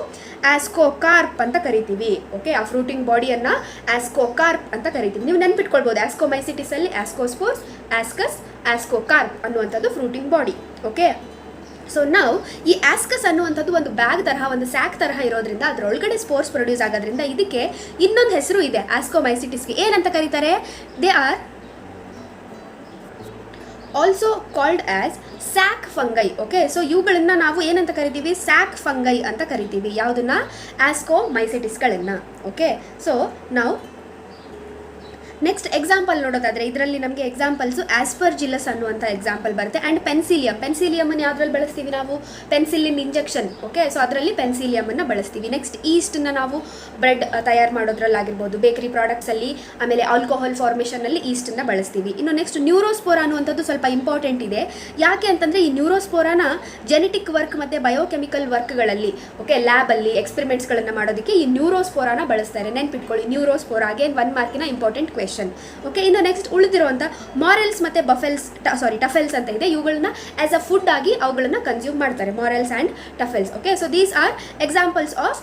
ಆಸ್ಕೋಕಾರ್ಪ್ ಅಂತ ಕರಿತೀವಿ. ಓಕೆ, ಆ ಫ್ರೂಟಿಂಗ್ ಬಾಡಿಯನ್ನು ಆಸ್ಕೋಕಾರ್ಪ್ ಅಂತ ಕರಿತೀವಿ. ನೀವು ನೆನ್ಪಿಟ್ಕೊಳ್ಬೋದು, ಆಸ್ಕೋಮೈಸಿಟಿಸಲ್ಲಿ ಆಸ್ಕೋಸ್ಪೋರ್ಸ್, ಆಸ್ಕಸ್, ಆಸ್ಕೋಕಾರ್ಪ್ ಅನ್ನುವಂಥದ್ದು ಫ್ರೂಟಿಂಗ್ ಬಾಡಿ. ಓಕೆ, ಸೊ ನಾವು ಈ ಆಸ್ಕಸ್ ಅನ್ನುವಂಥದ್ದು ಒಂದು ಬ್ಯಾಗ್ ತರಹ, ಒಂದು ಸ್ಯಾಕ್ ತರಹ ಇರೋದ್ರಿಂದ ಅದರೊಳಗಡೆ ಸ್ಪೋರ್ಸ್ ಪ್ರೊಡ್ಯೂಸ್ ಆಗೋದ್ರಿಂದ ಇದಕ್ಕೆ ಇನ್ನೊಂದು ಹೆಸರು ಇದೆ ಆಸ್ಕೋಮೈಸಿಟಿಸ್ಗೆ. ಏನಂತ ಕರೀತಾರೆ, they are also called as sack fungi. Okay, so ಇವುಗಳನ್ನು ನಾವು ಏನಂತ ಕರಿತೀವಿ, ಸ್ಯಾಕ್ ಫಂಗೈ ಅಂತ ಕರಿತೀವಿ. ಯಾವುದನ್ನ, ಆಸ್ಕೋಮೈಸಿಟಿಸ್ಗಳನ್ನು. ಓಕೆ, ಸೊ ನಾವು ನೆಕ್ಸ್ಟ್ ಎಕ್ಸಾಂಪಲ್ ನೋಡೋದಾದರೆ ಇದರಲ್ಲಿ ನಮಗೆ ಎಕ್ಸಾಂಪಲ್ಸು ಆಸ್ಪರ್ಜಿಲಸ್ ಅನ್ನುವಂಥ ಎಕ್ಸಾಂಪಲ್ ಬರುತ್ತೆ, ಆ್ಯಂಡ್ ಪೆನ್ಸಿಲಿಯಮನ್ನು ಯಾವುದ್ರಲ್ಲಿ ಬಳಸ್ತೀವಿ ನಾವು, ಪೆನ್ಸಿಲಿನ್ ಇಂಜೆಕ್ಷನ್. ಓಕೆ, ಸೊ ಅದರಲ್ಲಿ ಪೆನ್ಸಿಲಿಯಮನ್ನು ಬಳಸ್ತೀವಿ. ನೆಕ್ಸ್ಟ್ ಈಸ್ಟನ್ನು ನಾವು ಬ್ರೆಡ್ ತಯಾರು ಮಾಡೋದ್ರಲ್ಲಾಗಿರ್ಬೋದು, ಬೇಕರಿ ಪ್ರಾಡಕ್ಟ್ಸಲ್ಲಿ, ಆಮೇಲೆ ಆಲ್ಕೋಹಾಲ್ ಫಾರ್ಮೇಷನಲ್ಲಿ ಈಸ್ಟನ್ನು ಬಳಸ್ತೀವಿ. ಇನ್ನು ನೆಕ್ಸ್ಟ್ ನ್ಯೂರೋಸ್ಪೋರಾ ಅನ್ನುವಂಥದ್ದು ಸ್ವಲ್ಪ ಇಂಪಾರ್ಟೆಂಟ್ ಇದೆ. ಯಾಕೆ ಅಂತಂದರೆ ಈ ನ್ಯೂರೋಸ್ಪೋರಾನ ಜೆನೆಟಿಕ್ ವರ್ಕ್ ಮತ್ತು ಬಯೋಕೆಮಿಕಲ್ ವರ್ಕ್ಗಳಲ್ಲಿ, ಓಕೆ, ಲ್ಯಾಬಲ್ಲಿ ಎಕ್ಸ್ಪೆರಿಮೆಂಟ್ಸ್ಗಳನ್ನು ಮಾಡೋದಕ್ಕೆ ಈ ನ್ಯೂರೋಸ್ಪೋರಾನ ಬಳಸ್ತಾರೆ. ನೆನ್ಪಿಟ್ಕೊಳ್ಳಿ, ನ್ಯೂರೋಸ್ಪೋರಾ ಅಗೇನ್ 1 ಮಾರ್ಕಿನ ಇಂಪಾರ್ಟೆಂಟ್ ಕ್ವೆಶ್ಚನ್. ಓಕೆ, ಇನ್ನು ನೆಕ್ಸ್ಟ್ ಉಳಿದಿರುವಂಥ ಮಾರೆಲ್ಸ್ ಮತ್ತು ಟಫೆಲ್ಸ್ ಅಂತ ಇದೆ. ಇವುಗಳನ್ನ ಆಸ್ ಅ ಫುಡ್ ಆಗಿ ಅವುಗಳನ್ನ ಕನ್ಸ್ಯೂಮ್ ಮಾಡ್ತಾರೆ, morels and truffles. Okay, so these are examples of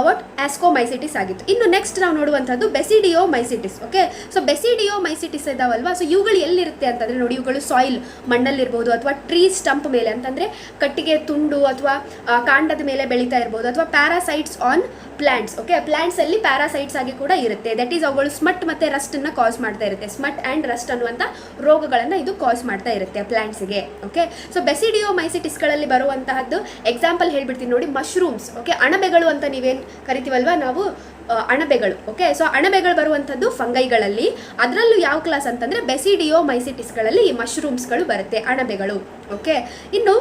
what ascomycetes ಆಗಿತ್ತು. ಇನ್ನು ನೆಕ್ಸ್ಟ್ ನಾವು ನೋಡುವಂಥದ್ದು ಬೆಸಿಡಿಯೋಮೈಸಿಟಿಸ್. ಓಕೆ, ಸೊ ಬೆಸಿಡಿಯೋಮೈಸಿಟಿಸ್ ಇದಾವಲ್ವಾ, ಸೊ ಇವುಗಳು ಎಲ್ಲಿರುತ್ತೆ ಅಂತಂದರೆ ನೋಡಿ, ಇವುಗಳು ಸಾಯಿಲ್, ಮಣ್ಣಲ್ಲಿರ್ಬೋದು, ಅಥವಾ ಟ್ರೀ ಸ್ಟಂಪ್ ಮೇಲೆ ಅಂತಂದರೆ ಕಟ್ಟಿಗೆ ತುಂಡು ಅಥವಾ ಕಾಂಡದ ಮೇಲೆ ಬೆಳೀತಾ ಇರ್ಬೋದು, ಅಥವಾ ಪ್ಯಾರಾಸೈಟ್ಸ್ ಆನ್ ಪ್ಲಾಂಟ್ಸ್. ಓಕೆ, ಪ್ಲಾಂಟ್ಸಲ್ಲಿ ಪ್ಯಾರಾಸೈಟ್ಸ್ ಆಗಿ ಕೂಡ ಇರುತ್ತೆ. ದಟ್ ಈಸ್ ಅವುಗಳು ಸ್ಮಟ್ ಮತ್ತು ರಸ್ಟ್ ಡಿಸೀಸನ್ನು ಕಾಸ್ ಮಾಡ್ತಾ ಇರುತ್ತೆ. ಸ್ಮಟ್ ಆ್ಯಂಡ್ ರಸ್ಟ್ ಅನ್ನುವಂಥ ರೋಗಗಳನ್ನು ಇದು ಕಾಸ್ ಮಾಡ್ತಾ ಇರುತ್ತೆ ಪ್ಲಾಂಟ್ಸ್ಗೆ. ಓಕೆ, ಸೊ ಬೆಸಿಡಿಯೋಮೈಸಿಟಿಸ್ಗಳಲ್ಲಿ ಬರುವಂತಹದ್ದು ಎಕ್ಸಾಂಪಲ್ ಹೇಳ್ಬಿಡ್ತೀನಿ ನೋಡಿ. ಮಶ್ರೂಮ್ಸ್, ಓಕೆ, ಅಣಬೆಗಳು ಅಂತ ನೀವೇನು ಕರಿತೀವಲ್ವಾ ನಾವು, ಅಣಬೆಗಳು. ಓಕೆ, ಸೊ ಅಣಬೆಗಳು ಬರುವಂಥದ್ದು ಫಂಗೈಗಳಲ್ಲಿ. ಅದರಲ್ಲೂ ಯಾವ ಕ್ಲಾಸ್ ಅಂತಂದರೆ ಬೆಸಿಡಿಯೋಮೈಸಿಟಿಸ್ಗಳಲ್ಲಿ ಈ ಮಶ್ರೂಮ್ಸ್ಗಳು ಬರುತ್ತೆ, ಅಣಬೆಗಳು. ಓಕೆ, ಇನ್ನು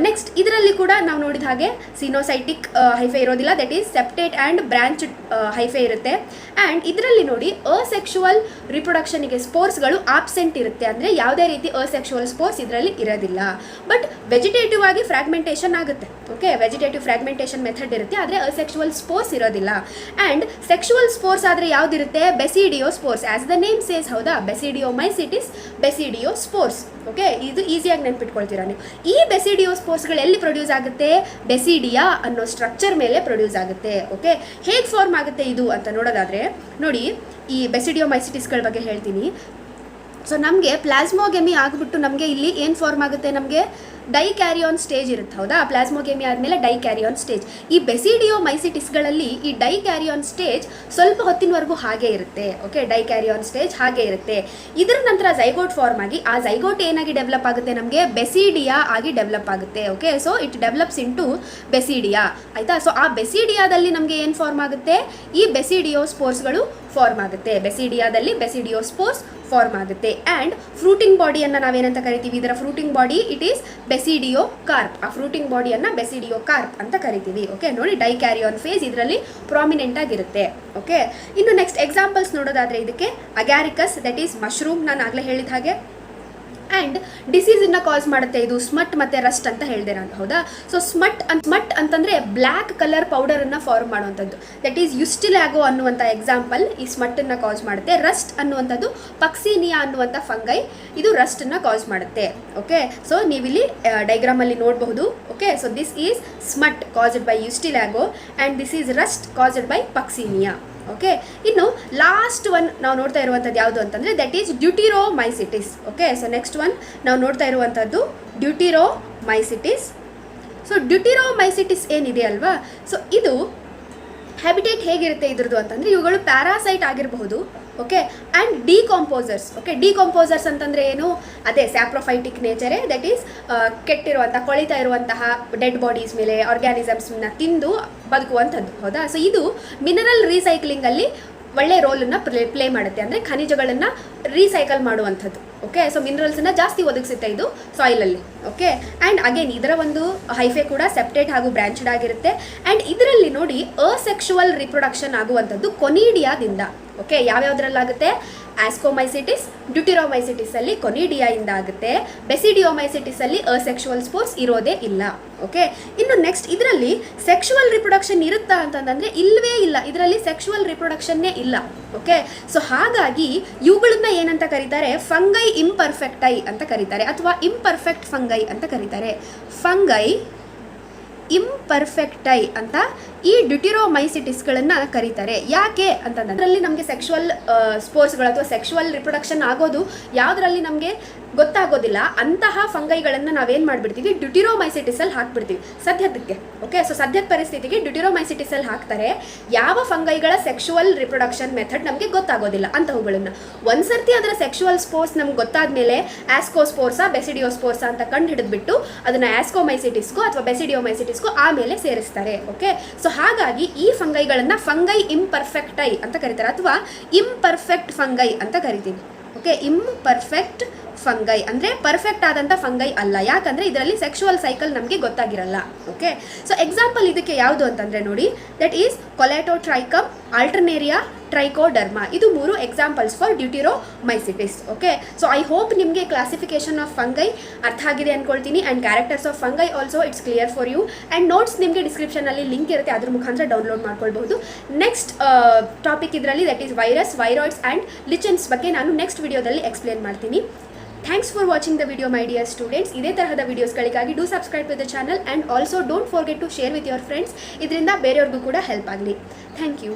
ನೆಕ್ಸ್ಟ್ ಇದರಲ್ಲಿ ಕೂಡ ನಾವು ನೋಡಿದ ಹಾಗೆ ಸಿನೋಸೈಟಿಕ್ ಹೈಫೆ ಇರೋದಿಲ್ಲ, that is septate and branch hyphae ಇರುತ್ತೆ. ಆ್ಯಂಡ್ ಇದರಲ್ಲಿ ನೋಡಿ ಅಸೆಕ್ಷುವಲ್ ರಿಪ್ರೊಡಕ್ಷನ್ಗೆ ಸ್ಪೋರ್ಸ್ಗಳು ಆಬ್ಸೆಂಟ್ ಇರುತ್ತೆ, ಅಂದರೆ ಯಾವುದೇ ರೀತಿ ಅಸೆಕ್ಷುವಲ್ ಸ್ಪೋರ್ಸ್ ಇದರಲ್ಲಿ ಇರೋದಿಲ್ಲ. ಬಟ್ ವೆಜಿಟೇಟಿವ್ ಆಗಿ ಫ್ರಾಗ್ಮೆಂಟೇಷನ್ ಆಗುತ್ತೆ. ಓಕೆ, ವೆಜಿಟೇಟಿವ್ ಫ್ರಾಗ್ಮೆಂಟೇಷನ್ ಮೆಥಡ್ ಇರುತ್ತೆ, ಆದರೆ ಅಸೆಕ್ಷುವಲ್ ಸ್ಪೋರ್ಸ್ ಇರೋದಿಲ್ಲ. ಆ್ಯಂಡ್ ಸೆಕ್ಷುವಲ್ ಸ್ಪೋರ್ಸ್ ಆದರೆ ಯಾವುದಿರುತ್ತೆ, ಬೆಸಿಡಿಯೋಸ್ಪೋರ್ಸ್, ಆಸ್ ದ ನೇಮ್ ಸೇಸ್. ಹೌದಾ, ಬೆಸಿಡಿಯೋಮೈಸಿಟಿಸ್, ಬೆಸಿಡಿಯೋಸ್ಪೋರ್ಸ್. ಓಕೆ, ಇದು ಈಸಿಯಾಗಿ ನೆನ್ಪಿಟ್ಕೊಳ್ತೀರಾ ನೀವು. ಈ ಬೆಸಿಡಿಯೋಸ್ಪೋರ್ಸ್ಗಳು ಎಲ್ಲಿ ಪ್ರೊಡ್ಯೂಸ್ ಆಗುತ್ತೆ, ಬೆಸಿಡಿಯಾ ಅನ್ನೋ ಸ್ಟ್ರಕ್ಚರ್ ಮೇಲೆ ಪ್ರೊಡ್ಯೂಸ್ ಆಗುತ್ತೆ. ಓಕೆ, ಹೇಗೆ ಫಾರ್ಮ್ ಆಗುತ್ತೆ ಇದು ಅಂತ ನೋಡೋದಾದರೆ ನೋಡಿ, ಈ ಬೆಸಿಡಿಯೋಮೈಸಿಟಿಸ್ಗಳ ಬಗ್ಗೆ ಹೇಳ್ತೀನಿ. ಸೊ ನಮಗೆ ಪ್ಲಾಸ್ಮೋಗೆಮಿ ಆಗಿಬಿಟ್ಟು ನಮಗೆ ಇಲ್ಲಿ ಏನು ಫಾರ್ಮ್ ಆಗುತ್ತೆ, ನಮಗೆ ಡೈಕ್ಯಾರಿಯಾನ್ ಸ್ಟೇಜ್ ಇರುತ್ತೆ. ಹೌದಾ, ಪ್ಲಾಸ್ಮೋಗೆಮಿ ಆದಮೇಲೆ ಡೈಕ್ಯಾರಿಯಾನ್ ಸ್ಟೇಜ್. ಈ ಬೆಸಿಡಿಯೋಮೈಸಿಟಿಸ್ಗಳಲ್ಲಿ ಈ ಡೈಕ್ಯಾರಿಯಾನ್ ಸ್ಟೇಜ್ ಸ್ವಲ್ಪ ಹೊತ್ತಿನವರೆಗೂ ಹಾಗೆ ಇರುತ್ತೆ. ಓಕೆ, ಡೈಕ್ಯಾರಿಯಾನ್ ಸ್ಟೇಜ್ ಹಾಗೆ ಇರುತ್ತೆ. ಇದರ ನಂತರ ಝೈಗೋಟ್ ಫಾರ್ಮ್ ಆಗಿ ಆ ಝೈಗೋಟ್ ಏನಾಗಿ ಡೆವಲಪ್ ಆಗುತ್ತೆ, ನಮಗೆ ಬೆಸಿಡಿಯಾ ಆಗಿ ಡೆವಲಪ್ ಆಗುತ್ತೆ. Okay, so it develops into basidia. ಆಯಿತಾ, ಸೊ ಆ ಬೆಸಿಡಿಯಾದಲ್ಲಿ ನಮಗೆ ಏನು ಫಾರ್ಮ್ ಆಗುತ್ತೆ, ಈ ಬೆಸಿಡಿಯೋಸ್ಪೋರ್ಸ್ಗಳು ಫಾರ್ಮ್ ಆಗುತ್ತೆ. ಬೆಸಿಡಿಯಾದಲ್ಲಿ ಬೆಸಿಡಿಯೋಸ್ಪೋರ್ಸ್ ಫಾರ್ಮ್ ಆಗುತ್ತೆ. ಆ್ಯಂಡ್ ಫ್ರೂಟಿಂಗ್ ಬಾಡಿಯನ್ನು ನಾವೇನಂತ ಕರಿತೀವಿ, ಇದರ fruiting body it is basidiocarp. ಆ ಫ್ರೂಟಿಂಗ್ ಬಾಡಿಯನ್ನು ಬೆಸಿಡಿಯೋ ಕಾರ್ಪ್ ಅಂತ ಕರಿತೀವಿ. ಓಕೆ, ನೋಡಿ ಡೈಕ್ಯಾರಿಯಾನ್ ಫೇಸ್ ಇದರಲ್ಲಿ ಪ್ರಾಮಿನೆಂಟ್ ಆಗಿರುತ್ತೆ. ಓಕೆ, ಇನ್ನು ನೆಕ್ಸ್ಟ್ ಎಕ್ಸಾಂಪಲ್ಸ್ ನೋಡೋದಾದರೆ ಇದಕ್ಕೆ ಅಗ್ಯಾರಿಕಸ್, ದಟ್ ಈಸ್ ಮಶ್ರೂಮ್, ನಾನು ಆಗಲೇ ಹೇಳಿದ ಹಾಗೆ. ಆ್ಯಂಡ್ ಡಿಸೀಸನ್ನು ಕಾಸ್ ಮಾಡುತ್ತೆ ಇದು ಸ್ಮಟ್ ಮತ್ತು ರಸ್ಟ್ ಅಂತ ಹೇಳಿದೆ ನಾನು. ಹೌದಾ, ಸೊ ಸ್ಮಟ್ ಅಂತಂದರೆ ಬ್ಲ್ಯಾಕ್ ಕಲರ್ ಪೌಡರನ್ನು ಫಾರ್ಮ್ ಮಾಡುವಂಥದ್ದು, ದಟ್ ಈಸ್ ಯುಸ್ಟಿಲ್ಯಾಗೋ ಅನ್ನುವಂಥ ಎಕ್ಸಾಂಪಲ್ ಈ ಸ್ಮಟ್ಟನ್ನು ಕಾಸ್ ಮಾಡುತ್ತೆ. ರಸ್ಟ್ ಅನ್ನುವಂಥದ್ದು ಪಕ್ಸಿನಿಯಾ ಅನ್ನುವಂಥ ಫಂಗೈ, ಇದು ರಸ್ಟನ್ನು ಕಾಸ್ ಮಾಡುತ್ತೆ. ಓಕೆ, ಸೊ ನೀವಿಲ್ಲಿ ಡೈಗ್ರಾಮಲ್ಲಿ ನೋಡಬಹುದು. Okay, so this is smut caused by Ustilago and this is rust caused by Puccinia. Okay, ಇನ್ನು ಲಾಸ್ಟ್ ಒನ್ ನಾವು ನೋಡ್ತಾ ಇರುವಂಥದ್ದು ಯಾವುದು ಅಂತಂದರೆ that is deuteromycetes. Okay, so next one ನಾವು ನೋಡ್ತಾ ಇರುವಂಥದ್ದು ಡ್ಯೂಟಿರೋಮೈಸಿಟಿಸ್. ಸೊ ಡ್ಯೂಟಿರೋಮೈಸಿಟಿಸ್ ಏನಿದೆ ಅಲ್ವಾ, ಸೊ ಇದು ಹ್ಯಾಬಿಟೇಟ್ ಹೇಗಿರುತ್ತೆ ಇದ್ರದ್ದು ಅಂತಂದರೆ ಇವುಗಳು ಪ್ಯಾರಾಸೈಟ್ ಆಗಿರಬಹುದು. Okay, and decomposers. Okay, decomposers ಅಂತಂದರೆ ಏನು, ಅದೇ ಸ್ಯಾಪ್ರೋಫೈಟಿಕ್ ನೇಚರೇ, ದಟ್ ಈಸ್ ಕೆಟ್ಟಿರುವಂಥ ಕೊಳಿತಾ ಇರುವಂತಹ ಡೆಡ್ ಬಾಡೀಸ್ ಮೇಲೆ ಆರ್ಗ್ಯಾನಿಸಮ್ಸ್ನ ತಿಂದು ಬದುಕುವಂಥದ್ದು. ಹೌದಾ, ಸೊ ಇದು ಮಿನರಲ್ ರೀಸೈಕ್ಲಿಂಗಲ್ಲಿ ಒಳ್ಳೆ ರೋಲನ್ನು ಪ್ಲೇ ಮಾಡುತ್ತೆ, ಅಂದರೆ ಖನಿಜಗಳನ್ನು ರೀಸೈಕಲ್ ಮಾಡುವಂಥದ್ದು. ಓಕೆ, ಸೊ ಮಿನರಲ್ಸನ್ನು ಜಾಸ್ತಿ ಒದಗಿಸುತ್ತೆ ಇದು ಸಾಯಿಲಲ್ಲಿ. ಓಕೆ, ಆ್ಯಂಡ್ ಅಗೇನ್ ಇದರ ಒಂದು ಹೈಫೆ ಕೂಡ ಸೆಪ್ಟೇಟ್ ಹಾಗೂ ಬ್ರಾಂಚ್ಡ್ ಆಗಿರುತ್ತೆ. ಆ್ಯಂಡ್ ಇದರಲ್ಲಿ ನೋಡಿ ಅಸೆಕ್ಷುವಲ್ ರಿಪ್ರೊಡಕ್ಷನ್ ಆಗುವಂಥದ್ದು ಕೊನಿಡಿಯಾದಿಂದ. ಓಕೆ, ಯಾವ್ಯಾವುದ್ರಲ್ಲಾಗುತ್ತೆ, ಆಸ್ಕೋಮೈಸಿಟಿಸ್, ಡ್ಯೂಟಿರೋಮೈಸಿಟಿಸಲ್ಲಿ ಕೊನಿಡಿಯಾಯಿಂದ ಆಗುತ್ತೆ. ಬೆಸಿಡಿಯೋಮೈಸಿಟಿಸಲ್ಲಿ ಅಸೆಕ್ಷುವಲ್ ಸ್ಪೋರ್ಸ್ ಇರೋದೇ ಇಲ್ಲ. ಓಕೆ, ಇನ್ನು ನೆಕ್ಸ್ಟ್ ಇದರಲ್ಲಿ ಸೆಕ್ಷುವಲ್ ರಿಪ್ರೊಡಕ್ಷನ್ ಇರುತ್ತಾ ಅಂತಂದರೆ ಇಲ್ಲವೇ ಇಲ್ಲ, ಇದರಲ್ಲಿ ಸೆಕ್ಷುವಲ್ ರಿಪ್ರೊಡಕ್ಷನ್ನೇ ಇಲ್ಲ. ಓಕೆ, ಸೊ ಹಾಗಾಗಿ ಇವುಗಳನ್ನ ಏನಂತ ಕರೀತಾರೆ, ಫಂಗೈ ಇಂಪರ್ಫೆಕ್ಟೈ ಅಂತ ಕರೀತಾರೆ, ಅಥವಾ ಇಂಪರ್ಫೆಕ್ಟ್ ಫಂಗೈ ಅಂತ ಕರೀತಾರೆ. ಫಂಗೈ ಇಂಪರ್ಫೆಕ್ಟೈ ಅಂತ ಈ ಡ್ಯೂಟಿರೋಮೈಸಿಟಿಸ್ಗಳನ್ನು ಕರೀತಾರೆ. ಯಾಕೆ ಅಂತಂದ್ರೆ ಅದರಲ್ಲಿ ನಮಗೆ ಸೆಕ್ಷುವಲ್ ಸ್ಪೋರ್ಸ್ಗಳು ಅಥವಾ ಸೆಕ್ಷುವಲ್ ರಿಪ್ರೊಡಕ್ಷನ್ ಆಗೋದು ಯಾವುದರಲ್ಲಿ ನಮಗೆ ಗೊತ್ತಾಗೋದಿಲ್ಲ, ಅಂತಹ ಫಂಗೈಗಳನ್ನು ನಾವೇನು ಮಾಡಿಬಿಡ್ತೀವಿ, ಡ್ಯೂಟಿರೋಮೈಸಿಟಿಸಲ್ಲಿ ಹಾಕ್ಬಿಡ್ತೀವಿ ಸದ್ಯಕ್ಕೆ. ಓಕೆ, ಸೊ ಸದ್ಯದ ಪರಿಸ್ಥಿತಿಗೆ ಡ್ಯೂಟಿರೋಮೈಸಿಟಿಸಲ್ಲಿ ಹಾಕ್ತಾರೆ. ಯಾವ ಫಂಗೈಗಳ ಸೆಕ್ಷುವಲ್ ರಿಪ್ರೊಡಕ್ಷನ್ ಮೆಥಡ್ ನಮಗೆ ಗೊತ್ತಾಗೋದಿಲ್ಲ ಅಂತವುಗಳನ್ನು. ಒಂದ್ಸರ್ತಿ ಅದರ ಸೆಕ್ಷುವಲ್ ಸ್ಪೋರ್ಸ್ ನಮ್ಗೆ ಗೊತ್ತಾದ ಮೇಲೆ ಆಸ್ಕೋಸ್ಪೋರ್ಸಾ ಬೆಸಿಡಿಯೋಸ್ಪೋರ್ಸಾ ಅಂತ ಕಂಡು ಹಿಡಿದ್ಬಿಟ್ಟು ಅದನ್ನು ಆಸ್ಕೋಮೈಸಿಟಿಸ್ಗೂ ಅಥವಾ ಬೆಸಿಡಿಯೋಮೈಸಿಟಿಸ್ಗೂ ಆಮೇಲೆ ಸೇರಿಸ್ತಾರೆ. ಓಕೆ, ಸೊ ಹಾಗಾಗಿ ಈ ಫಂಗೈಗಳನ್ನು ಫಂಗೈ ಇಂಪರ್ಫೆಕ್ಟೈ ಅಂತ ಕರೀತಾರೆ, ಅಥವಾ ಇಂಪರ್ಫೆಕ್ಟ್ ಫಂಗೈ ಅಂತ ಕರಿತೀವಿ. ಓಕೆ, ಇಂಪರ್ಫೆಕ್ಟ್ ಫಂಗೈ ಅಂದರೆ ಪರ್ಫೆಕ್ಟ್ ಆದಂಥ ಫಂಗೈ ಅಲ್ಲ, ಯಾಕಂದರೆ ಇದರಲ್ಲಿ ಸೆಕ್ಷುವಲ್ ಸೈಕಲ್ ನಮಗೆ ಗೊತ್ತಾಗಿರಲ್ಲ. ಓಕೆ, ಸೊ ಎಕ್ಸಾಂಪಲ್ ಇದಕ್ಕೆ ಯಾವುದು ಅಂತಂದರೆ ನೋಡಿ, that is Colletotrichum, Alternaria, Trichoderma. ಇದು 3 examples for deuteromycetes. Okay, so I hope ನಿಮಗೆ ಕ್ಲಾಸಿಫಿಕೇಶನ್ ಆಫ್ ಫಂಗೈ ಅರ್ಥ ಆಗಿದೆ ಅಂದ್ಕೊಳ್ತೀನಿ. And characters of fungi also it's clear for you. And notes ನಿಮಗೆ ಡಿಸ್ಕ್ರಿಪ್ಷನಲ್ಲಿ ಲಿಂಕ್ ಇರುತ್ತೆ, ಅದ್ರ ಮುಖಾಂತರ ಡೌನ್ಲೋಡ್ ಮಾಡ್ಕೊಳ್ಬಹುದು. ನೆಕ್ಸ್ಟ್ ಟಾಪಿಕ್ ಇದರಲ್ಲಿ that is virus, viroids and lichens ಬಗ್ಗೆ ನಾನು ನೆಕ್ಸ್ಟ್ ವಿಡಿಯೋದಲ್ಲಿ ಎಕ್ಸ್ಪ್ಲೇನ್ ಮಾಡ್ತೀನಿ. Thanks for watching the video, my dear students. ಇದೇ ತರಹದ ವಿಡಿಯೋಸ್ಗಳಿಗಾಗಿ do subscribe to the channel and also don't forget to share with your friends. ಇದರಿಂದ ಬೇರೆಯವ್ರಿಗೂ ಕೂಡ ಹೆಲ್ಪ್ ಆಗಲಿ. Thank you.